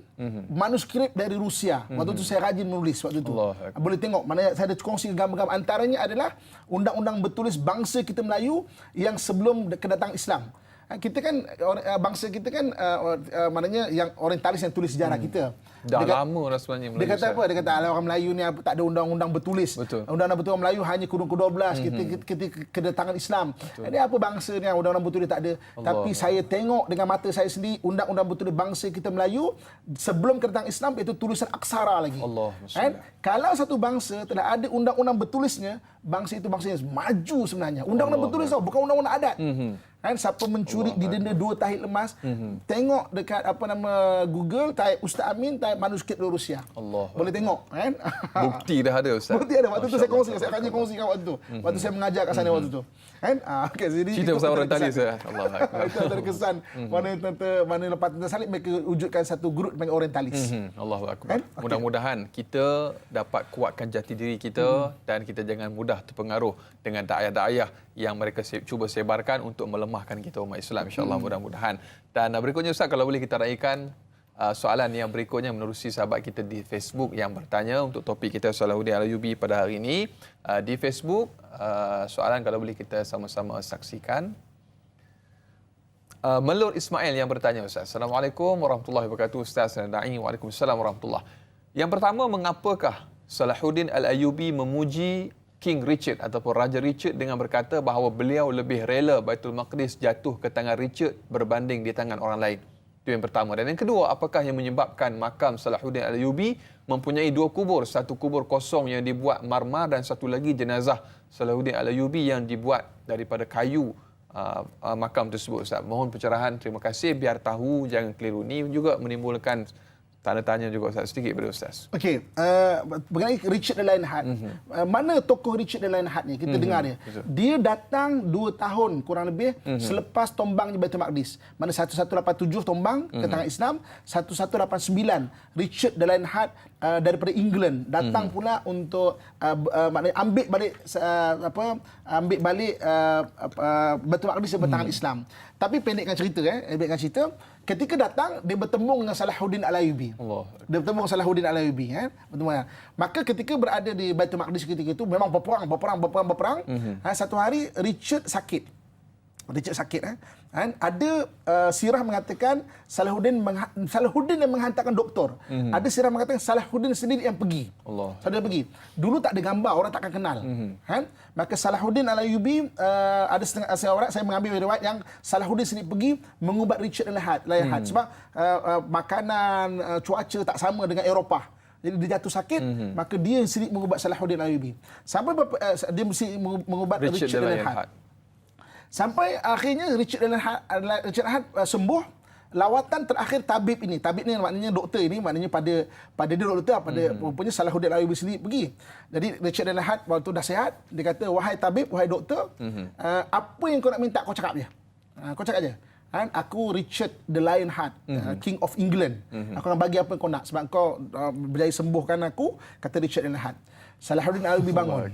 manuskrip dari Rusia. Waktu tu saya rajin menulis waktu tu. Boleh tengok, mana saya ada kongsi gambar-gambar. Antaranya adalah undang-undang bertulis bangsa kita Melayu yang sebelum kedatangan Islam. Kita kan bangsa kita kan maknanya yang orientalis yang tulis sejarah kita. Dah lama dah sebenarnya Melayu. Dia kata apa? Dia kata orang Melayu ni tak ada undang-undang bertulis. Undang-undang bertulis Melayu hanya kurun ke-12 ketika kedatangan Islam. Ini apa bangsa ni undang-undang bertulis tak ada. Tapi saya tengok dengan mata saya sendiri undang-undang bertulis bangsa kita Melayu sebelum kedatangan Islam, itu tulisan aksara lagi. Kalau satu bangsa telah ada undang-undang bertulisnya, bangsa itu bangsa yang maju sebenarnya. Undang-undang bertulis tau, bukan undang-undang adat. Kan siapa mencuri didenda 2 tahit lemas. Tengok dekat Google, type Ustaz Amin, type manuskrip dari Rusia. Boleh tengok kan. Bukti dah ada Ustaz. Bukti ada. Waktu tu saya kongsikan waktu tu. Waktu saya mengajar kat sana waktu tu. Kan? Jadi cerita pasal orientalis ya. Allah Akbar. Itu antara kesan mana lepas Tentera Salib mereka wujudkan satu grup panggil orientalis. Allahu Akbar. Mudah-mudahan kita dapat kuatkan jati diri kita dan kita jangan mudah terpengaruh dengan da'ayah-da'ayah yang mereka cuba sebarkan untuk melemahkan kita umat Islam, insya-Allah mudah-mudahan. Dan berikutnya Ustaz, kalau boleh kita raikan soalan yang berikutnya menerusi sahabat kita di Facebook yang bertanya untuk topik kita Salahuddin Al-Ayyubi pada hari ini. Di Facebook, soalan kalau boleh kita sama-sama saksikan. Melur Ismail yang bertanya Ustaz. Assalamualaikum warahmatullahi wabarakatuh Ustaz Naim. Waalaikumsalam warahmatullahi. Yang pertama, mengapakah Salahuddin Al-Ayyubi memuji King Richard ataupun Raja Richard dengan berkata bahawa beliau lebih rela Baitul Maqdis jatuh ke tangan Richard berbanding di tangan orang lain? Itu yang pertama. Dan yang kedua, apakah yang menyebabkan makam Salahuddin Al-Ayyubi mempunyai 2 kubur, satu kubur kosong yang dibuat marmar dan satu lagi jenazah Salahuddin Al-Ayyubi yang dibuat daripada kayu makam tersebut Ustaz? Mohon pencerahan, terima kasih, biar tahu jangan keliru. Ini juga menimbulkan tanda tanya juga Ustaz, sedikit pada Ustaz. Okey, mengenai Richard the Lionheart. Mana tokoh Richard the Lionheart ni? Kita dengar dia. Betul. Dia datang 2 tahun kurang lebih selepas tombangnya Baitul Maqdis. Mana 1187 tombang ke tangan Islam, 1189 Richard the Lionheart daripada England datang pula untuk maknanya ambil balik Baitul Maqdis daripada tangan Islam. Tapi pendekkan cerita, ketika datang dia bertemu dengan Salahuddin Al-Ayyubi. Dia bertemu dengan Salahuddin Al-Ayyubi maka ketika berada di Baitul Maqdis ketika itu memang berperang. Satu hari Richard sakit. Richard sakit kan, ada sirah mengatakan Salahuddin yang menghantarkan doktor. Ada sirah mengatakan Salahuddin sendiri yang pergi. Salahuddin pergi. Dulu tak ada gambar, orang takkan kenal. Kan? Maka Salahuddin Al-Ayyubi, ada setengah orang saya mengambil riwayat yang Salahuddin sendiri pergi mengubat Richard Al-Lahad sebab makanan, cuaca tak sama dengan Eropah. Jadi dia jatuh sakit, maka dia sendiri mengubat Salahuddin Al-Ayyubi. Sampai dia mesti mengubat Richard Al-Lahad. Sampai akhirnya Richard Al-Lahad sembuh. Lawatan terakhir tabib ini maknanya doktor ini, maknanya pada dia doktor, pada rupanya Salahuddin Al-Ayyubi sendiri pergi. Jadi Richard Al-Lahad waktu dah sihat, dia kata, wahai tabib, wahai doktor, apa yang kau nak minta kau cakap je. Kau cakap je. Aku Richard the Lionheart, King of England. Aku akan bagi apa yang kau nak sebab kau berjaya sembuhkan aku, kata Richard Al-Lahad. Salahuddin Al-Ayyubi bangun,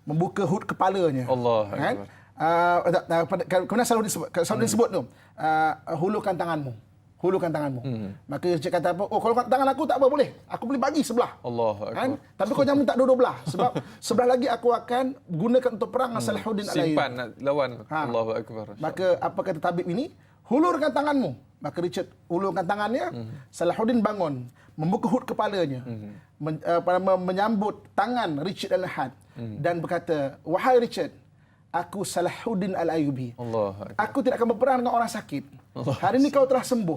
membuka hood kepalanya. Kemudian Salahuddin sebut tu, hulurkan tanganmu. Maka Richard kata apa? Oh, kalau tangan aku tak apa, boleh. Aku boleh bagi sebelah. Kan? Tapi kau jangan minta dua-dua belah. Sebab sebelah lagi aku akan gunakan untuk perang dengan Salahuddin Al-Ayyubi. Simpan nak lawan. Allahu Akbar. Maka apa kata tabib ini? Hulurkan tanganmu. Maka Richard hulurkan tangannya. Salahuddin bangun, membuka hood kepalanya, menyambut tangan Richard Al-Lahad dan berkata, wahai Richard, aku Salahuddin Al-Ayyubi. Aku tidak akan berperang dengan orang sakit. Hari ini kau telah sembuh.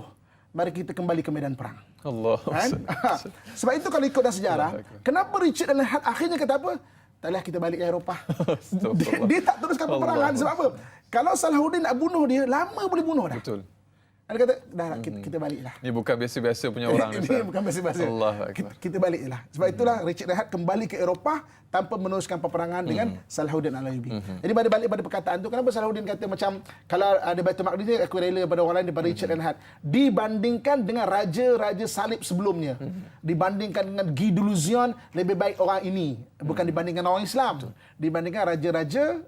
Mari kita kembali ke medan perang. Kan? Sebab itu kalau ikut dalam sejarah, kenapa Richard Al-Lahad akhirnya kata apa? Taklah kita balik ke Eropah. dia tak teruskan peperangan. Sebab apa? Kalau Salahuddin nak bunuh dia, lama boleh bunuh dah. Betul. Dia kata, dah kita baliklah. Ini bukan biasa-biasa punya orang. Ini bukan biasa-biasa. Kita baliklah. Sebab itulah Richard Al-Lahad kembali ke Eropah tanpa meneruskan peperangan dengan Salahuddin Al-Ayyubi. Jadi balik pada perkataan tu, kenapa Salahuddin kata macam kalau ada Baitul Maqdis ni aku rela pada orang lain daripada Richard Al-Lahad, dibandingkan dengan raja-raja salib sebelumnya, dibandingkan dengan Guy de Lusignan, lebih baik orang ini, bukan dibandingkan orang Islam, dibandingkan raja-raja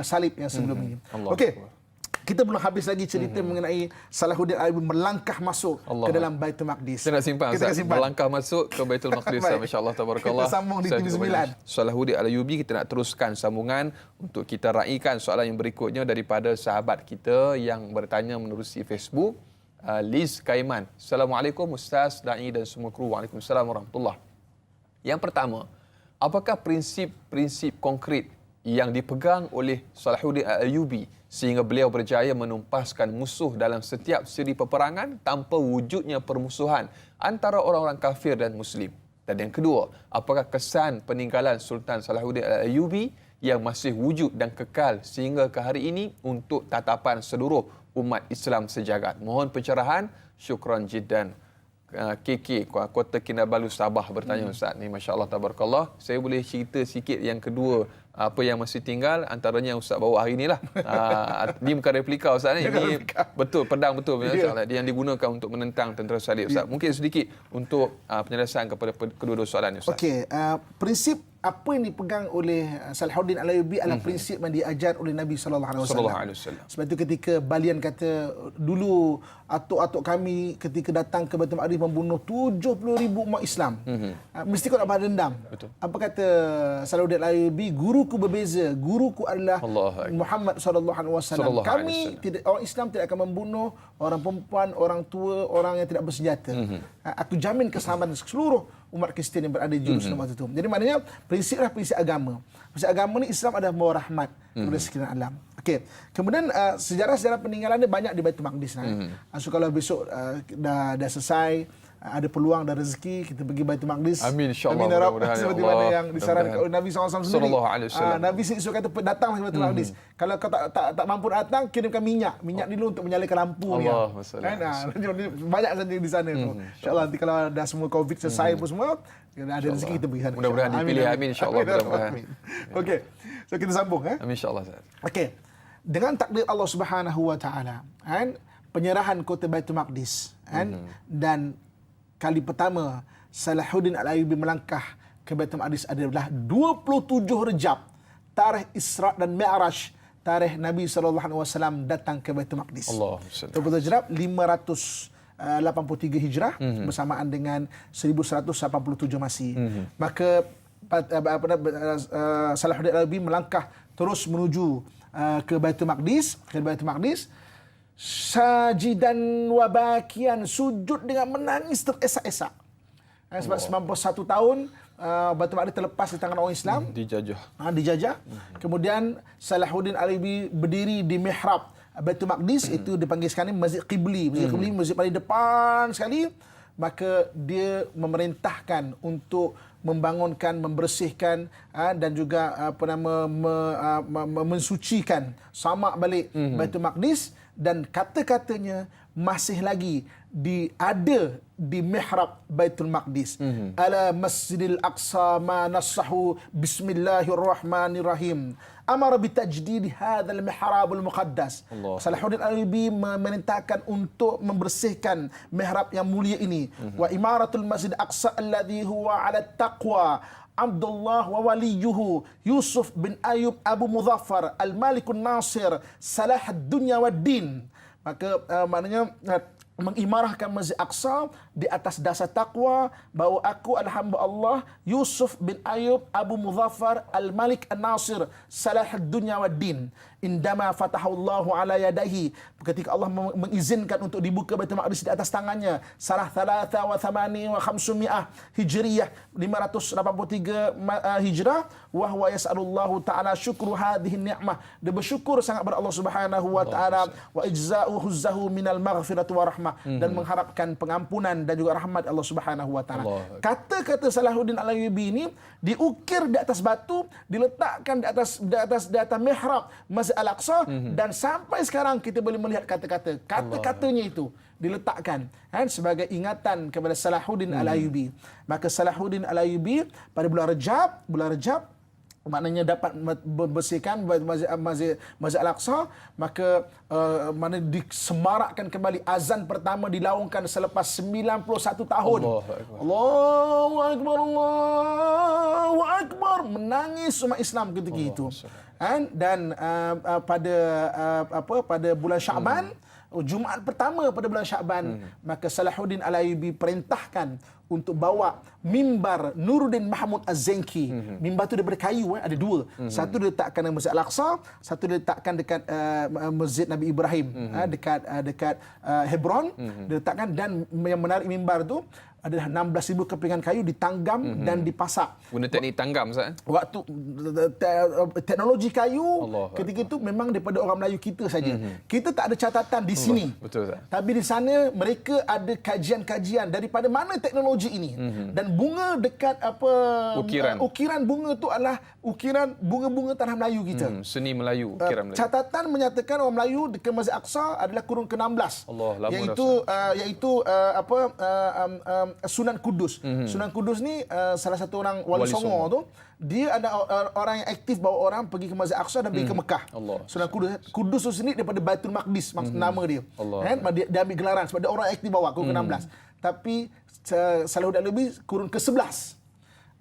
salib yang sebelum ini. Okey. Kita belum habis lagi cerita mengenai Salahuddin Al-Ayyubi melangkah masuk ke dalam Baitul Maqdis. Kita nak simpan, melangkah masuk ke Baitul Maqdis. Masya-Allah, tabarakallah. Kita sambung di TV 9. Salahuddin Al-Ayyubi, kita nak teruskan sambungan untuk kita raikan soalan yang berikutnya daripada sahabat kita yang bertanya menerusi Facebook. Liz Kaiman. Assalamualaikum Ustaz, Da'i dan semua kru. Waalaikumsalam warahmatullahi. Yang pertama, apakah prinsip-prinsip konkret yang dipegang oleh Salahuddin Al-Ayyubi sehingga beliau berjaya menumpaskan musuh dalam setiap siri peperangan tanpa wujudnya permusuhan antara orang-orang kafir dan Muslim? Dan yang kedua, apakah kesan peninggalan Sultan Salahuddin Al-Ayyubi yang masih wujud dan kekal sehingga ke hari ini untuk tatapan seluruh umat Islam sejagat? Mohon pencerahan. Syukran jiddan. KK, Kota Kinabalu, Sabah bertanya Ustaz ni, masya-Allah tabarakallah. Saya boleh cerita sikit yang kedua, apa yang masih tinggal, antaranya Ustaz bawa hari inilah. Ini bukan replika Ustaz ni. Ini betul, pedang betul masya-Allah. Dia yang digunakan untuk menentang tentera salib Ustaz. Mungkin sedikit untuk penjelasan kepada kedua-dua soalan ni Ustaz. Okey, prinsip apa yang dipegang oleh Salahuddin Al-Ayyubi adalah prinsip yang diajar oleh Nabi sallallahu alaihi wasallam. Sebab itu ketika Balian kata, dulu atuk-atuk kami ketika datang ke Baitul Maqdis membunuh 70,000 umat Islam. Mesti kau nak balas dendam. Betul. Apa kata Salahuddin Al-Ayyubi? Guruku berbeza. Guruku adalah Muhammad sallallahu alaihi wasallam. Kami tidak, orang Islam tidak akan membunuh orang perempuan, orang tua, orang yang tidak bersenjata. Aku jamin keselamatan seluruh umat Kristian yang berada di Jerusalem waktu itu. Jadi maknanya prinsiplah prinsip agama. Prinsip agama ni Islam adalah membawa rahmat kepada sekalian alam. Okey. Kemudian sejarah-sejarah peninggalan dia banyak di Baitul Maqdis. So kalau besok dah selesai, ada peluang dan rezeki, kita pergi Baitul Maqdis. Amin, insya-Allah. Mudah-mudahan seperti mana yang disarankan oleh Nabi SAW sendiri. Nabi SAW kata datanglah ke Baitul Maqdis. Kalau kau tak mampu datang, kirimkan minyak dulu untuk menyalakan lampu. Kan? Banyak saja di sana tu. Insya-Allah nanti kalau dah semua Covid selesai pun semua, ada rezeki kita pergi sana. Mudah-mudahan dipilih. Amin, insya-Allah. Mudah-mudahan. Okey. So kita sambung Amin, insya-Allah. Okey. Dengan takdir Allah Subhanahu Wa Taala, kan, penyerahan kota Baitul Maqdis, kan, dan kali pertama Salahuddin Al-Ayyubi melangkah ke Baitul Maqdis adalah 27 Rejab, tarikh Isra' dan Mi'raj, tarikh Nabi SAW datang ke Baitul Maqdis. 27 Rejab 583 Hijrah bersamaan dengan 1187 Masih. Maka Salahuddin Al-Ayyubi melangkah terus menuju ke Baitul Maqdis, sajidan wa bakian, sujud dengan menangis teresak-esak. Sebab 91 tahun Baitul Maqdis terlepas di tangan orang Islam, dijajah. Kemudian Salahuddin Al-Ayyubi berdiri di mihrab Baitul Maqdis, itu dipanggil sekarang Masjid Qibli. Masjid Qibli, masjid paling depan sekali. Maka dia memerintahkan untuk membangunkan, membersihkan dan juga mensucikan, samak balik Baitul Maqdis, dan kata-katanya masih lagi ada di mihrab Baitul Maqdis. Ala Masjidil Aqsa ma nassahu bismillahirrahmanirrahim. Amara bitajdid hadzal mihrabul muqaddas. Salahuddin Al-Ayyubi memerintahkan untuk membersihkan mihrab yang mulia ini. Wa imaratul Masjid Aqsa alladhi huwa ala taqwa Abdullah wa waliyuhu Yusuf bin Ayyub Abu Muzaffar Al-Malikun Nasir Salah ad-Dunya wad-Din. Maka maknanya mengimarahkan Masjid Aqsa di atas dasar takwa, bahawa aku adalah hamba Allah Yusuf bin Ayyub Abu Muzaffar Al-Malik An-Nasir Salah ad-Dunya wad-Din. Indama fatahullahu ala yadaihi, ketika Allah mengizinkan untuk dibuka Baitul Maqdis di atas tangannya, Sanah 83 wa 500 Hijriyah, 583 Hijrah, wa huwa yas'alullahu ta'ala syukru hadhihi ni'mah. Dia bersyukur sangat kepada Allah Subhanahu wa taala, wa ijza'uhu zahu minal maghfirati wa rahmah, dan mengharapkan pengampunan dan juga rahmat Allah Subhanahu wa taala. Kata-kata Salahuddin Al-Ayyubi ini diukir di atas batu, diletakkan di atas mihrab Masjid Al-Aqsa, dan sampai sekarang kita boleh melihat kata-katanya itu diletakkan sebagai ingatan kepada Salahuddin Al-Ayyubi. Maka Salahuddin Al-Ayyubi pada bulan Rajab maknanya dapat membersihkan Masjid Al-Aqsa, maka mana disemarakkan kembali, azan pertama dilaungkan selepas 91 tahun. Allahu Akbar, Allahu Akbar, menangis umat Islam ketika itu. Dan pada bulan Syaban, Jumaat pertama pada bulan Syaban, maka Salahuddin Al-Ayyubi perintahkan untuk bawa mimbar Nuruddin Mahmud Az-Zenki. Mimbar itu daripada kayu, ada dua. Satu diletakkan di Masjid Al-Aqsa, satu diletakkan dekat Masjid Nabi Ibrahim, dekat Hebron, diletakkan. Dan yang menarik, mimbar itu adalah 16,000 kepingan kayu ditanggam dan dipasak. Guna teknik tanggam, Ustaz? Waktu teknologi kayu ketika itu memang daripada orang Melayu kita saja. Kita tak ada catatan di sini. Betul, Ustaz. Tapi di sana mereka ada kajian-kajian daripada mana teknologi ini. Dan bunga dekat ukiran bunga itu adalah ukiran bunga-bunga tanah Melayu kita. Seni Melayu, ukiran Melayu. Catatan menyatakan orang Melayu dekat Masjid Aqsa adalah kurun ke-16. Iaitu Sunan Kudus. Sunan Kudus ni salah satu orang Wali Songo tu. Dia ada orang yang aktif bawa orang pergi ke Masjid Aqsa dan pergi ke Mekah. Sunan Kudus tu sendiri daripada Baitul Maqdis, nama dia. Dia ambil gelaran sebab dia orang aktif bawa kurun ke-16. Tapi Salahuddin Al-Ayyubi kurun ke-11.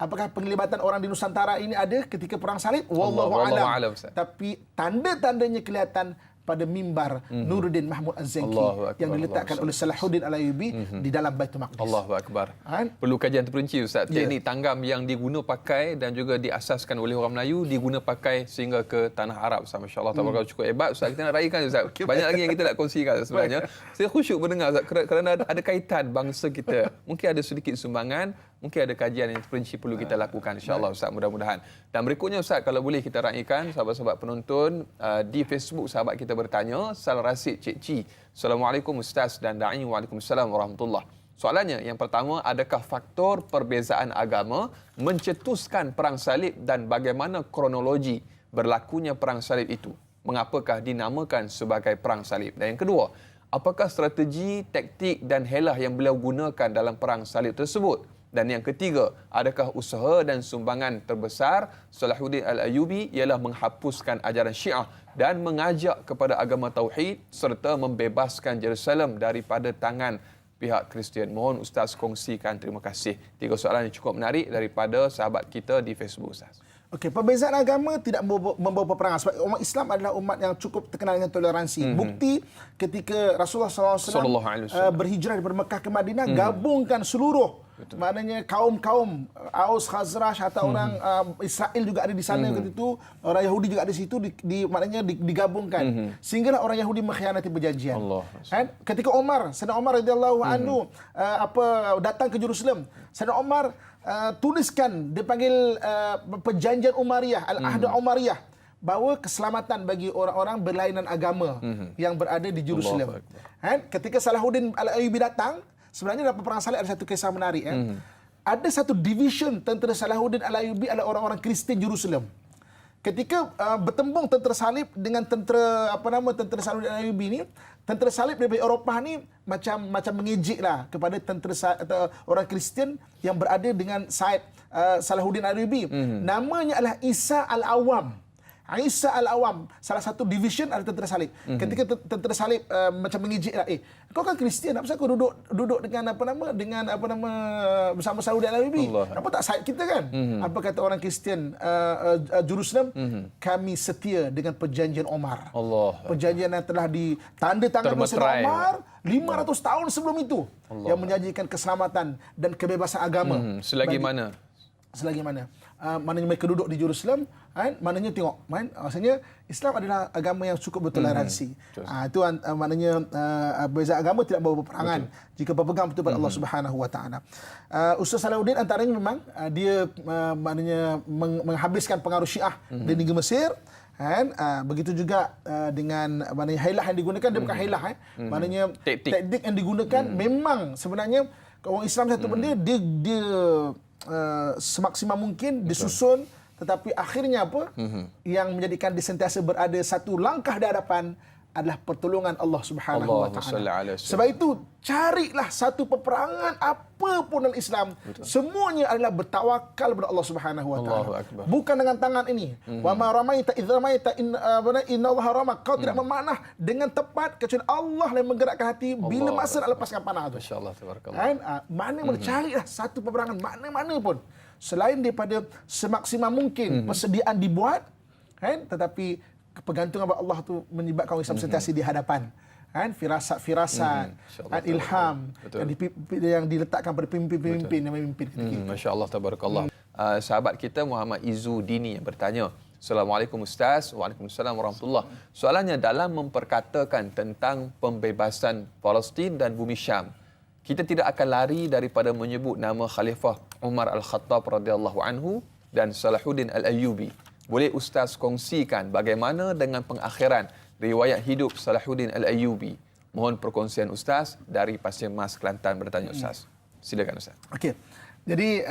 Apakah penglibatan orang di Nusantara ini ada ketika perang salib? Wallahu a'lam. Tapi tanda-tandanya kelihatan pada mimbar Nuruddin Mahmud Az-Zenki yang diletakkan oleh Salahuddin Al-Ayyubi di dalam Baitul Maqdis. Allahu Akbar. Perlu kajian terperinci, Ustaz. Teknik tanggam yang diguna pakai dan juga diasaskan oleh orang Melayu diguna pakai sehingga ke tanah Arab. Masya-Allah, tabarakallah, cukup hebat, Ustaz. Kita nak raikan, Ustaz. Banyak lagi yang kita nak kongsikan sebenarnya. Saya khusyuk mendengar, Ustaz, kerana ada kaitan bangsa kita. Mungkin ada sedikit sumbangan, mungkin ada kajian yang terperinci perlu kita lakukan, insya-Allah, Ustaz, mudah-mudahan. Dan berikutnya, Ustaz, kalau boleh kita raikan sahabat-sahabat penonton di Facebook, sahabat kita bertanya, Sal Rasid Cik Ci. Assalamualaikum Ustaz dan Da'i. Waalaikumsalam warahmatullahi. Soalannya yang pertama, adakah faktor perbezaan agama mencetuskan perang salib dan bagaimana kronologi berlakunya perang salib itu? Mengapakah dinamakan sebagai perang salib? Dan yang kedua, apakah strategi, taktik dan helah yang beliau gunakan dalam perang salib tersebut? Dan yang ketiga, adakah usaha dan sumbangan terbesar Salahuddin Al-Ayyubi ialah menghapuskan ajaran Syiah dan mengajak kepada agama Tauhid serta membebaskan Jerusalem daripada tangan pihak Kristian? Mohon Ustaz kongsikan. Terima kasih. 3 soalan yang cukup menarik daripada sahabat kita di Facebook, Ustaz. Okey, perbezaan agama tidak membawa peperangan sebab umat Islam adalah umat yang cukup terkenal dengan toleransi. Bukti ketika Rasulullah SAW berhijrah daripada Mekah ke Madinah, gabungkan seluruh Maknanya kaum-kaum Aus, Khazraj atau orang Israel juga ada di sana ketika itu, orang Yahudi juga ada di situ maknanya digabungkan. Sehinggalah orang Yahudi mengkhianati perjanjian. Kan? Ketika Sayyidina Umar radhiyallahu anhu datang ke Jerusalem, Sayyidina Umar tuliskan, dia panggil perjanjian Umayyah, Al-Ahd Umayyah, bahawa keselamatan bagi orang-orang berlainan agama yang berada di Jerusalem. Kan? Ketika Salahuddin Al-Ayyubi datang, sebenarnya dalam perang salib ada satu kisah menarik. Ada satu division tentera Salahuddin Al-Ayyubi adalah orang-orang Kristian Jerusalem. Ketika bertembung tentera salib dengan tentera Salahuddin Al-Ayyubi ni, tentera salib dari Eropah ni macam mengejeklah kepada tentera orang Kristian yang berada dengan side Salahuddin Al-Ayyubi. Namanya adalah Isa Al-Awam. Isa Al-Awam, salah satu division ada tentera salib. Ketika tentera salib macam mengejeklah, kau kan Kristian, apa kau duduk dengan bersama Salahuddin Al-Ayyubi? Apa tak side kita kan? Apa kata orang Kristian Jerusalem? Kami setia dengan perjanjian Umar. Perjanjian yang telah ditandatangan oleh Sayyidina Umar 500 tahun sebelum itu, yang menjanjikan keselamatan dan kebebasan agama. Selagi mana? Maknanya mereka duduk di Jerusalem, maknanya tengok, maksudnya Islam adalah agama yang cukup bertoleransi. Itu maknanya beza agama tidak bawa peperangan jika berpegang betul pada Allah Subhanahu Wa Taala. Ustaz Salahuddin antaranya memang dia maknanya menghabiskan pengaruh Syiah di negeri Mesir. Begitu juga dengan maknanya hailah yang digunakan, dia bukan hailah, maknanya teknik yang digunakan memang sebenarnya orang Islam satu benda dia semaksimal mungkin disusun, tetapi akhirnya apa? Yang menjadikan dia sentiasa berada satu langkah di hadapan adalah pertolongan Allah Subhanahu Wa Taala. Sebab itu carilah satu peperangan apapun dalam Islam, semuanya adalah bertawakal kepada Allah Subhanahu Wa Taala. Bukan dengan tangan ini. Wa ma ramaita idz ramaita inna Allah rama. Kau tidak memanah dengan tepat kecuali Allah yang menggerakkan hati bila masa nak lepaskan panah itu. Masya-Allah, tabarakallah. Mana carilah satu peperangan mana pun selain daripada semaksimal mungkin persediaan dibuat, tetapi kepergantungan kepada Allah tu menyebabkan orang Islam sentiasa di hadapan. Firasat, ilham yang diletakkan pada pemimpin-pemimpin yang memimpin kita. Masya-Allah, tabarakallah. Sahabat kita Muhammad Izu Dini yang bertanya, Assalamualaikum Ustaz. Waalaikumsalam warahmatullahi. Soalannya, dalam memperkatakan tentang pembebasan Palestin dan bumi Syam, kita tidak akan lari daripada menyebut nama Khalifah Umar Al-Khattab radhiyallahu anhu dan Salahuddin Al-Ayyubi. Boleh Ustaz kongsikan bagaimana dengan pengakhiran riwayat hidup Salahuddin Al-Ayyubi? Mohon perkongsian Ustaz dari Pasir Mas, Kelantan bertanya Ustaz. Silakan Ustaz. Okey. Jadi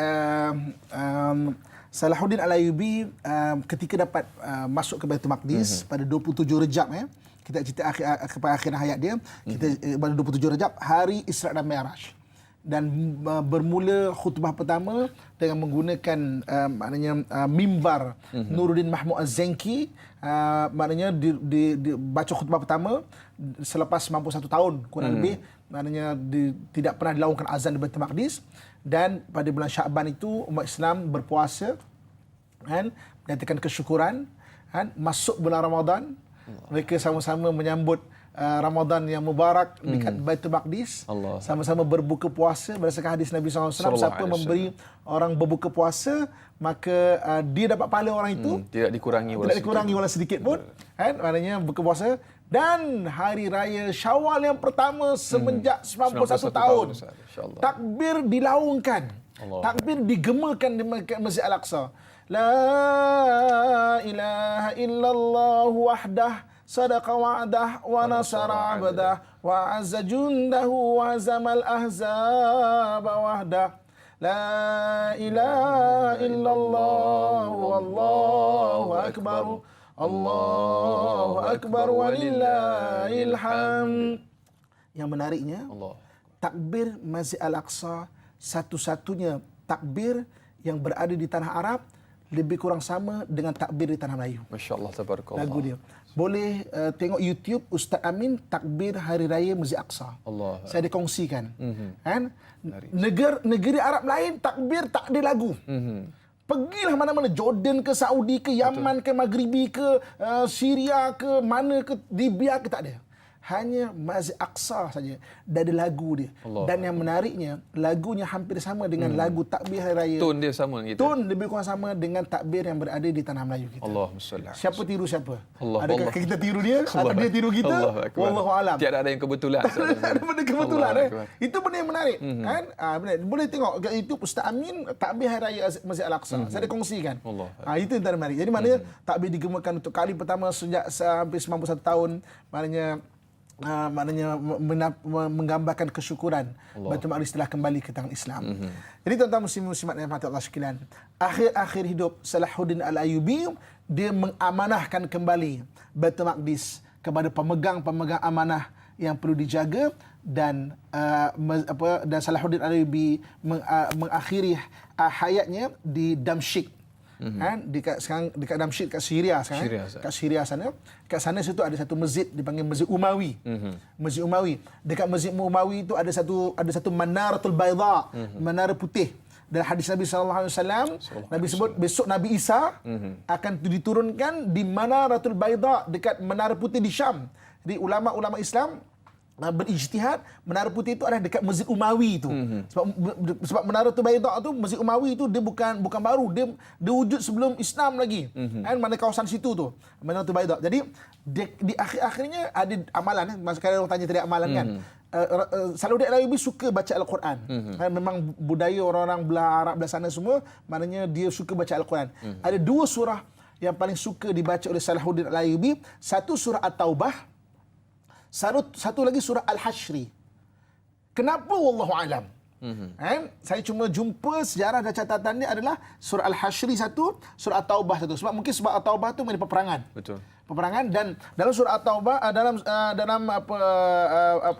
Salahuddin Al-Ayyubi ketika dapat masuk ke Baitul Maqdis pada 27 Rejab, kita cerita akhir hayat dia, kita pada 27 Rejab hari Isra dan Mi'raj. Dan bermula khutbah pertama dengan menggunakan maknanya mimbar Nuruddin Mahmud Az-Zenki, maknanya dibaca khutbah pertama selepas 91 tahun kurang lebih, maknanya tidak pernah dilakukan azan di Baitul Maqdis. Dan pada bulan Syaban itu umat Islam berpuasa menyatakan kesyukuran. Masuk bulan Ramadan, mereka sama-sama menyambut Ramadan yang mubarak dekat Baitul Maqdis, sama-sama berbuka puasa berdasarkan hadis Nabi SAW. Siapa memberi orang berbuka puasa, maka dia dapat pahala orang itu, tidak dikurangi walau sedikit pun. Maknanya buka puasa. Dan hari raya Syawal yang pertama semenjak 91 tahun, takbir dilaungkan, takbir digemakan di Masjid Al-Aqsa. La ilaha illallah wahdah sadaqa wa'dah wa nasara 'abdah wa 'azza jundahu wa hazamal ahzaba wahdah. La ilaha illallah wallahu akbar. Allahu akbar walillahil hamd. Yang menariknya, takbir Masjid Al-Aqsa satu-satunya takbir yang berada di tanah Arab lebih kurang sama dengan takbir di tanah Melayu. Masya-Allah, tabarakallah. Lagu dia. Boleh tengok YouTube Ustaz Amin takbir hari raya Masjid Aqsa. Saya dikongsikan. Negeri Arab lain takbir tak ada lagu. Pergilah mana-mana, Jordan ke Saudi ke Yaman ke Maghribi ke Syria ke mana ke Libya ke, tak ada. hanya Masjid Aqsa saja. Dan ada lagu dia. Allah. Dan yang menariknya, lagunya hampir sama dengan lagu takbir hari raya. Tone dia sama dengan kita. Tone lebih kurang sama dengan takbir yang berada di tanah Melayu kita. Allahumma salli ala Siapa tiru siapa? Allah. Adakah kita tiru dia atau dia tiru kita? Allahu akbar. Wallahu alam. Tiada ada yang kebetulan. Ada benda kebetulan Allahu eh. akbar. Itu benda yang menarik kan? Benar. Boleh tengok kat YouTube Ustaz Amin takbir hari raya Masjid Al-Aqsa. Saya ada kongsikan. Allah. Itu yang menarik. Jadi maknanya takbir digemakan untuk kali pertama sejak hampir 91 tahun. Maknanya menggambarkan kesyukuran Baitul Maqdis telah kembali ke tangan Islam. Jadi tuan-tuan muslimat yang dirahmati Allah sekalian, akhir-akhir hidup Salahuddin Al-Ayyubi dia mengamanahkan kembali Baitul Maqdis kepada pemegang-pemegang amanah yang perlu dijaga dan Salahuddin Al-Ayyubi mengakhiri hayatnya di Damsyik. Kan dekat Damsyik kat Syria sekarang. Kat Syria sana. Kat sana situ ada satu masjid dipanggil Masjid Umawi. Masjid Umawi. Dekat Masjid Umawi itu ada satu Manaratul Baydha, menara putih. Dan hadis Nabi SAW, Nabi sebut besok Nabi Isa akan diturunkan di Manaratul Baydha dekat menara putih di Syam. Jadi ulama-ulama Islam berijtihad, menara putih itu adalah dekat Masjid Umawi itu. Sebab menara tu Baydha tu, Masjid Umawi itu dia bukan baru, dia wujud sebelum Islam lagi. Kan mana kawasan situ tu, menara tu Baydha. Jadi di akhir-akhirnya ada amalan sekarang orang tanya tadi amalan kan. Salahuddin Al-Ayyubi suka baca Al-Quran. Memang budaya orang-orang belah Arab belah sana semua, maknanya dia suka baca Al-Quran. Ada dua surah yang paling suka dibaca oleh Salahuddin Al-Ayyubi. Satu surah At-Taubah, satu lagi surah Al-Hashri. Kenapa wallahu alam? Saya cuma jumpa sejarah dan catatannya adalah surah Al-Hashri satu, surah At-Taubah satu. Sebab mungkin sebab At-Taubah tu menjadi peperangan. Betul. Peperangan, dan dalam surah At-Taubah dalam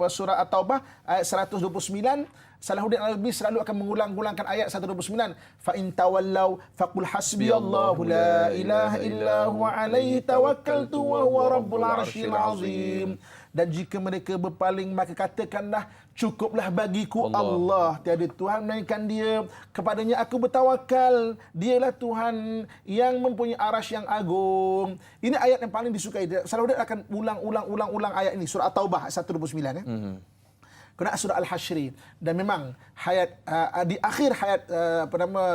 surah At-Taubah ayat 129, Salahuddin Al-Ayyubi selalu akan mengulang-ulangkan ayat 129. Fa in tawallaw faqul hasbiyallahu la ilaha illa huwa alaihi tawakkaltu wa huwa rabbul arsyil azim. Dan jika mereka berpaling, maka katakanlah, cukuplah bagiku Allah. Tiada Tuhan melainkan Dia. Kepadanya aku bertawakal. Dialah Tuhan yang mempunyai arasy yang agung. Ini ayat yang paling disukai. Salahuddin akan ulang ayat ini. Surah At-Taubah 129. Kena surah Al-Hashri. Dan memang di akhir hayat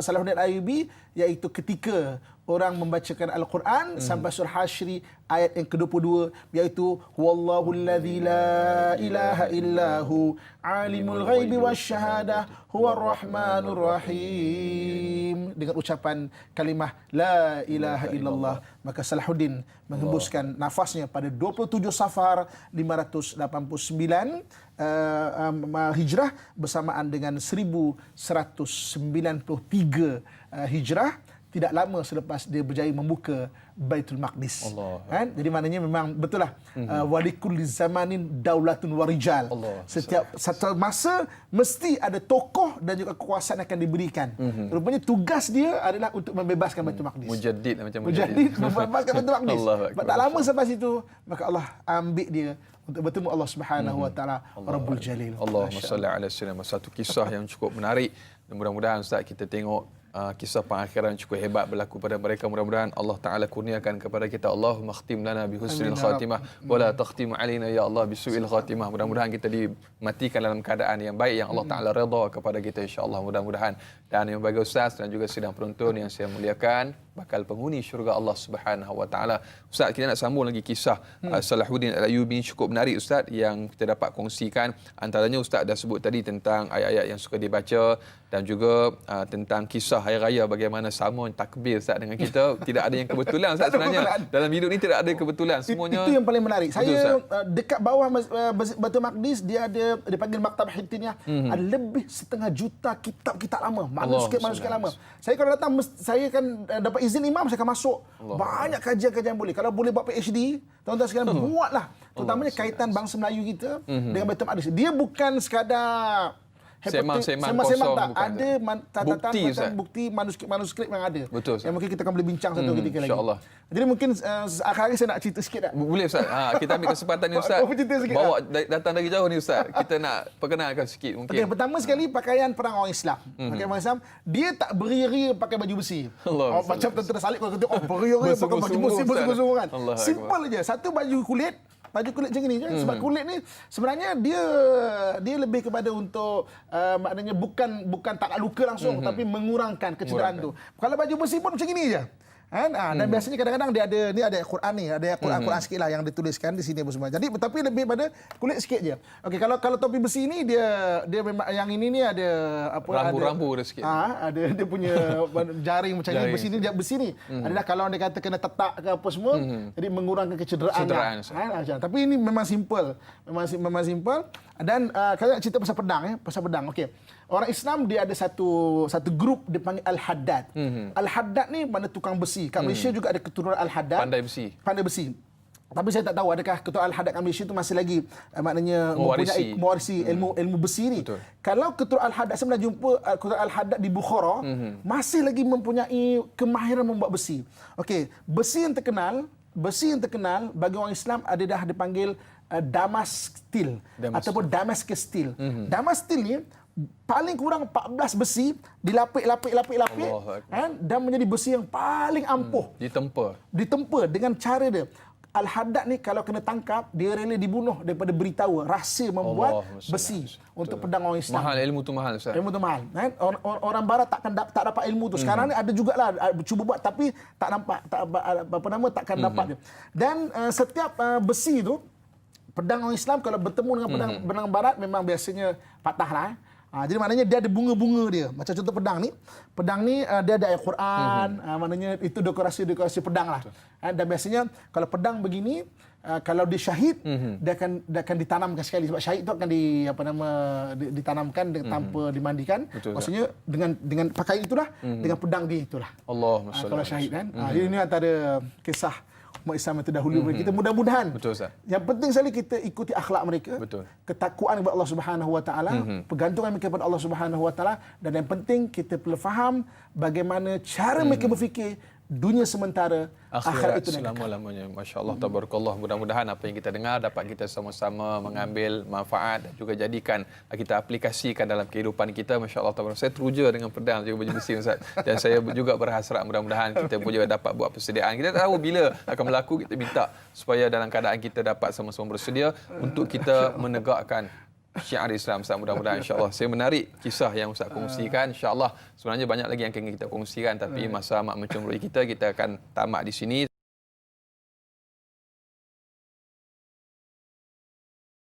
Salahuddin Al-Ayyubi, iaitu ketika orang membacakan Al-Quran sampai surah Hashri ayat yang ke-22, iaitu wallahu allazi la ilaha illahu alimul ghaibi wasyahadah huwar rahmanur rahim, dengan ucapan kalimah la ilaha illallah. Maka Salahuddin menghembuskan nafasnya pada 27 Safar 589 Hijrah bersamaan dengan 1193 Hijrah. Tidak lama selepas dia berjaya membuka Baitul Maqdis. Kan? Jadi maknanya memang betul lah. Walikulli zamanin daulatun warijal. Setiap satu masa mesti ada tokoh dan juga kekuasaan akan diberikan. Rupanya tugas dia adalah untuk membebaskan Baitul Maqdis. Mujaddid macam Mujaddid membebaskan Baitul Maqdis. Akbar. Tak lama selepas itu, maka Allah ambil dia untuk bertemu Allah Subhanahu wa taala Rabbul Jalil. Allahumma salli ala sayyidina. Satu kisah yang cukup menarik. Dan mudah-mudahan Ustaz kita tengok kisah pengakhiran cukup hebat berlaku pada mereka. Mudah-mudahan Allah Ta'ala kurniakan kepada kita. Allahumma khtim lana bi husnil khatimah wa la takhtim alaina ya Allah bi su'il khatimah. Mudah-mudahan kita dimatikan dalam keadaan yang baik, yang Allah Ta'ala redha kepada kita, insya-Allah. Mudah-mudahan. Dan yang bagi Ustaz dan juga sidang penonton yang saya muliakan, bakal penghuni syurga Allah Subhanahu wa taala. Ustaz, kita nak sambung lagi kisah Salahuddin Al-Ayyubi, cukup menarik Ustaz, yang kita dapat kongsikan. Antaranya Ustaz dah sebut tadi tentang ayat-ayat yang suka dibaca dan juga tentang kisah hari raya, bagaimana sama takbir Ustaz dengan kita. Tidak ada yang kebetulan Ustaz sebenarnya. Dalam hidup ni tidak ada kebetulan. Semuanya itu yang paling menarik. Betul, Saya dekat bawah Baitul Maqdis dia ada dipanggil Maktab Hittiniyah. Ada lebih 500,000 kitab-kitab lama, manuskrip lama. Saya kalau datang saya kan dapat izin imam, saya akan masuk. Banyak kajian-kajian boleh. Kalau boleh buat PhD, tuan-tuan sekalian buatlah. Terutamanya kaitan bangsa Melayu kita dengan Baitul Maqdis. Dia bukan sekadar Sembang-sembang tak ada catatan bukti manuskrip yang ada. Betul, yang mungkin kita akan boleh bincang satu ketika lagi. InsyaAllah. Jadi mungkin akhir-akhir saya nak cerita sikit tak? Boleh Ustaz. Kita ambil kesempatan ni Ustaz. Bawa datang dari jauh ni Ustaz. Kita nak perkenalkan sikit mungkin. Okay, pertama sekali pakaian perang orang Islam. Pakaian orang Islam, dia tak beria-ria pakai baju besi. Macam tentera salib kalau kita beria-ria pakai baju besi kan. Simple aja. Satu baju kulit, baju kulit macam ni je. Sebab kulit ni sebenarnya dia lebih kepada untuk maknanya bukan tak nak luka langsung tapi mengurangkan kecederaan tu. Kalau baju besi pun macam ni je. Kan? Dan biasanya kadang-kadang dia ada ni ada Quran ni, ada Quran sikit lah yang dituliskan di sini semua. Jadi tapi lebih pada kulit sikit je. Okey, kalau topi besi ni dia memang yang ini ni ada apa rambu-rambu dia sikit. Ada dia punya jaring macam ni besi ni adalah kalau dia kata kena tetak ke apa semua, jadi mengurangkan kecederaan. Macam. Tapi ini memang simple. Memang simple. Dan kalau nak cerita pasal pedang okey. Orang Islam dia ada satu grup dipanggil Al-Haddad. Al-Haddad ni mana tukang besi. Kat Malaysia juga ada keturunan Al-Haddad. Pandai besi. Tapi saya tak tahu adakah ketua Al-Haddad kat Malaysia tu masih lagi maknanya mempunyai mewarisi ilmu besi ni. Betul. Kalau ketua Al-Haddad, saya pernah jumpa ketua Al-Haddad di Bukhara, masih lagi mempunyai kemahiran membuat besi. Okey, besi yang terkenal bagi orang Islam ada dah dipanggil Damas Steel ataupun Damascus Steel. Damas Steel ni paling kurang 14 besi dilapik kan, dan menjadi besi yang paling ampuh. Ditempa dengan cara dia. Al-Haddad ni kalau kena tangkap, dia rela dibunuh daripada beritahu rahsia membuat besi untuk pedang orang Islam. Ilmu tu mahal Ustaz. Ilmu tu mahal. Kan? Orang barat tak dapat ilmu tu. Sekarang ni ada jugalah cuba buat tapi tak nampak, takkan dapat dia. Dan setiap besi tu, pedang orang Islam kalau bertemu dengan pedang barat memang biasanya patahlah. Jadi maknanya dia ada bunga-bunga dia. Macam contoh pedang ni dia ada ayat Quran, maknanya itu dekorasi pedang lah. Dan biasanya kalau pedang begini, kalau dia syahid, dia akan ditanamkan sekali sebab syahid tu akan ditanamkan tanpa dimandikan. Maksudnya dengan pakaian itulah, dengan pedang dia itulah. Kalau syahid kan. Jadi ini antara kisah umat Islam yang terdahulu kita, mudah-mudahan. Betul, Ustaz. Yang penting sekali kita ikuti akhlak mereka. Betul. Ketakwaan kepada Allah Subhanahu Wa Taala, pergantungan mereka kepada Allah Subhanahu Wa Taala, dan yang penting kita perlu faham bagaimana cara mereka berfikir. Dunia sementara, akhirat itu selama-lamanya. Masya-Allah, tabarakallah. Mudah-mudahan apa yang kita dengar dapat kita sama-sama mengambil manfaat dan juga jadikan kita aplikasikan dalam kehidupan kita. Masya-Allah, tabarakallah. Saya teruja dengan pedang juga baju besi Ustaz. Dan saya juga berhasrat mudah-mudahan kita pun juga dapat buat persediaan. Kita tahu bila akan berlaku, kita minta supaya dalam keadaan kita dapat sama-sama bersedia untuk kita menegakkan syiar Islam. Mudah-mudahan insya-Allah. Saya menarik kisah yang Ustaz kongsikan. Insya-Allah sebenarnya banyak lagi yang ingin kita kongsikan tapi masa amat mencemburui kita akan tamat di sini.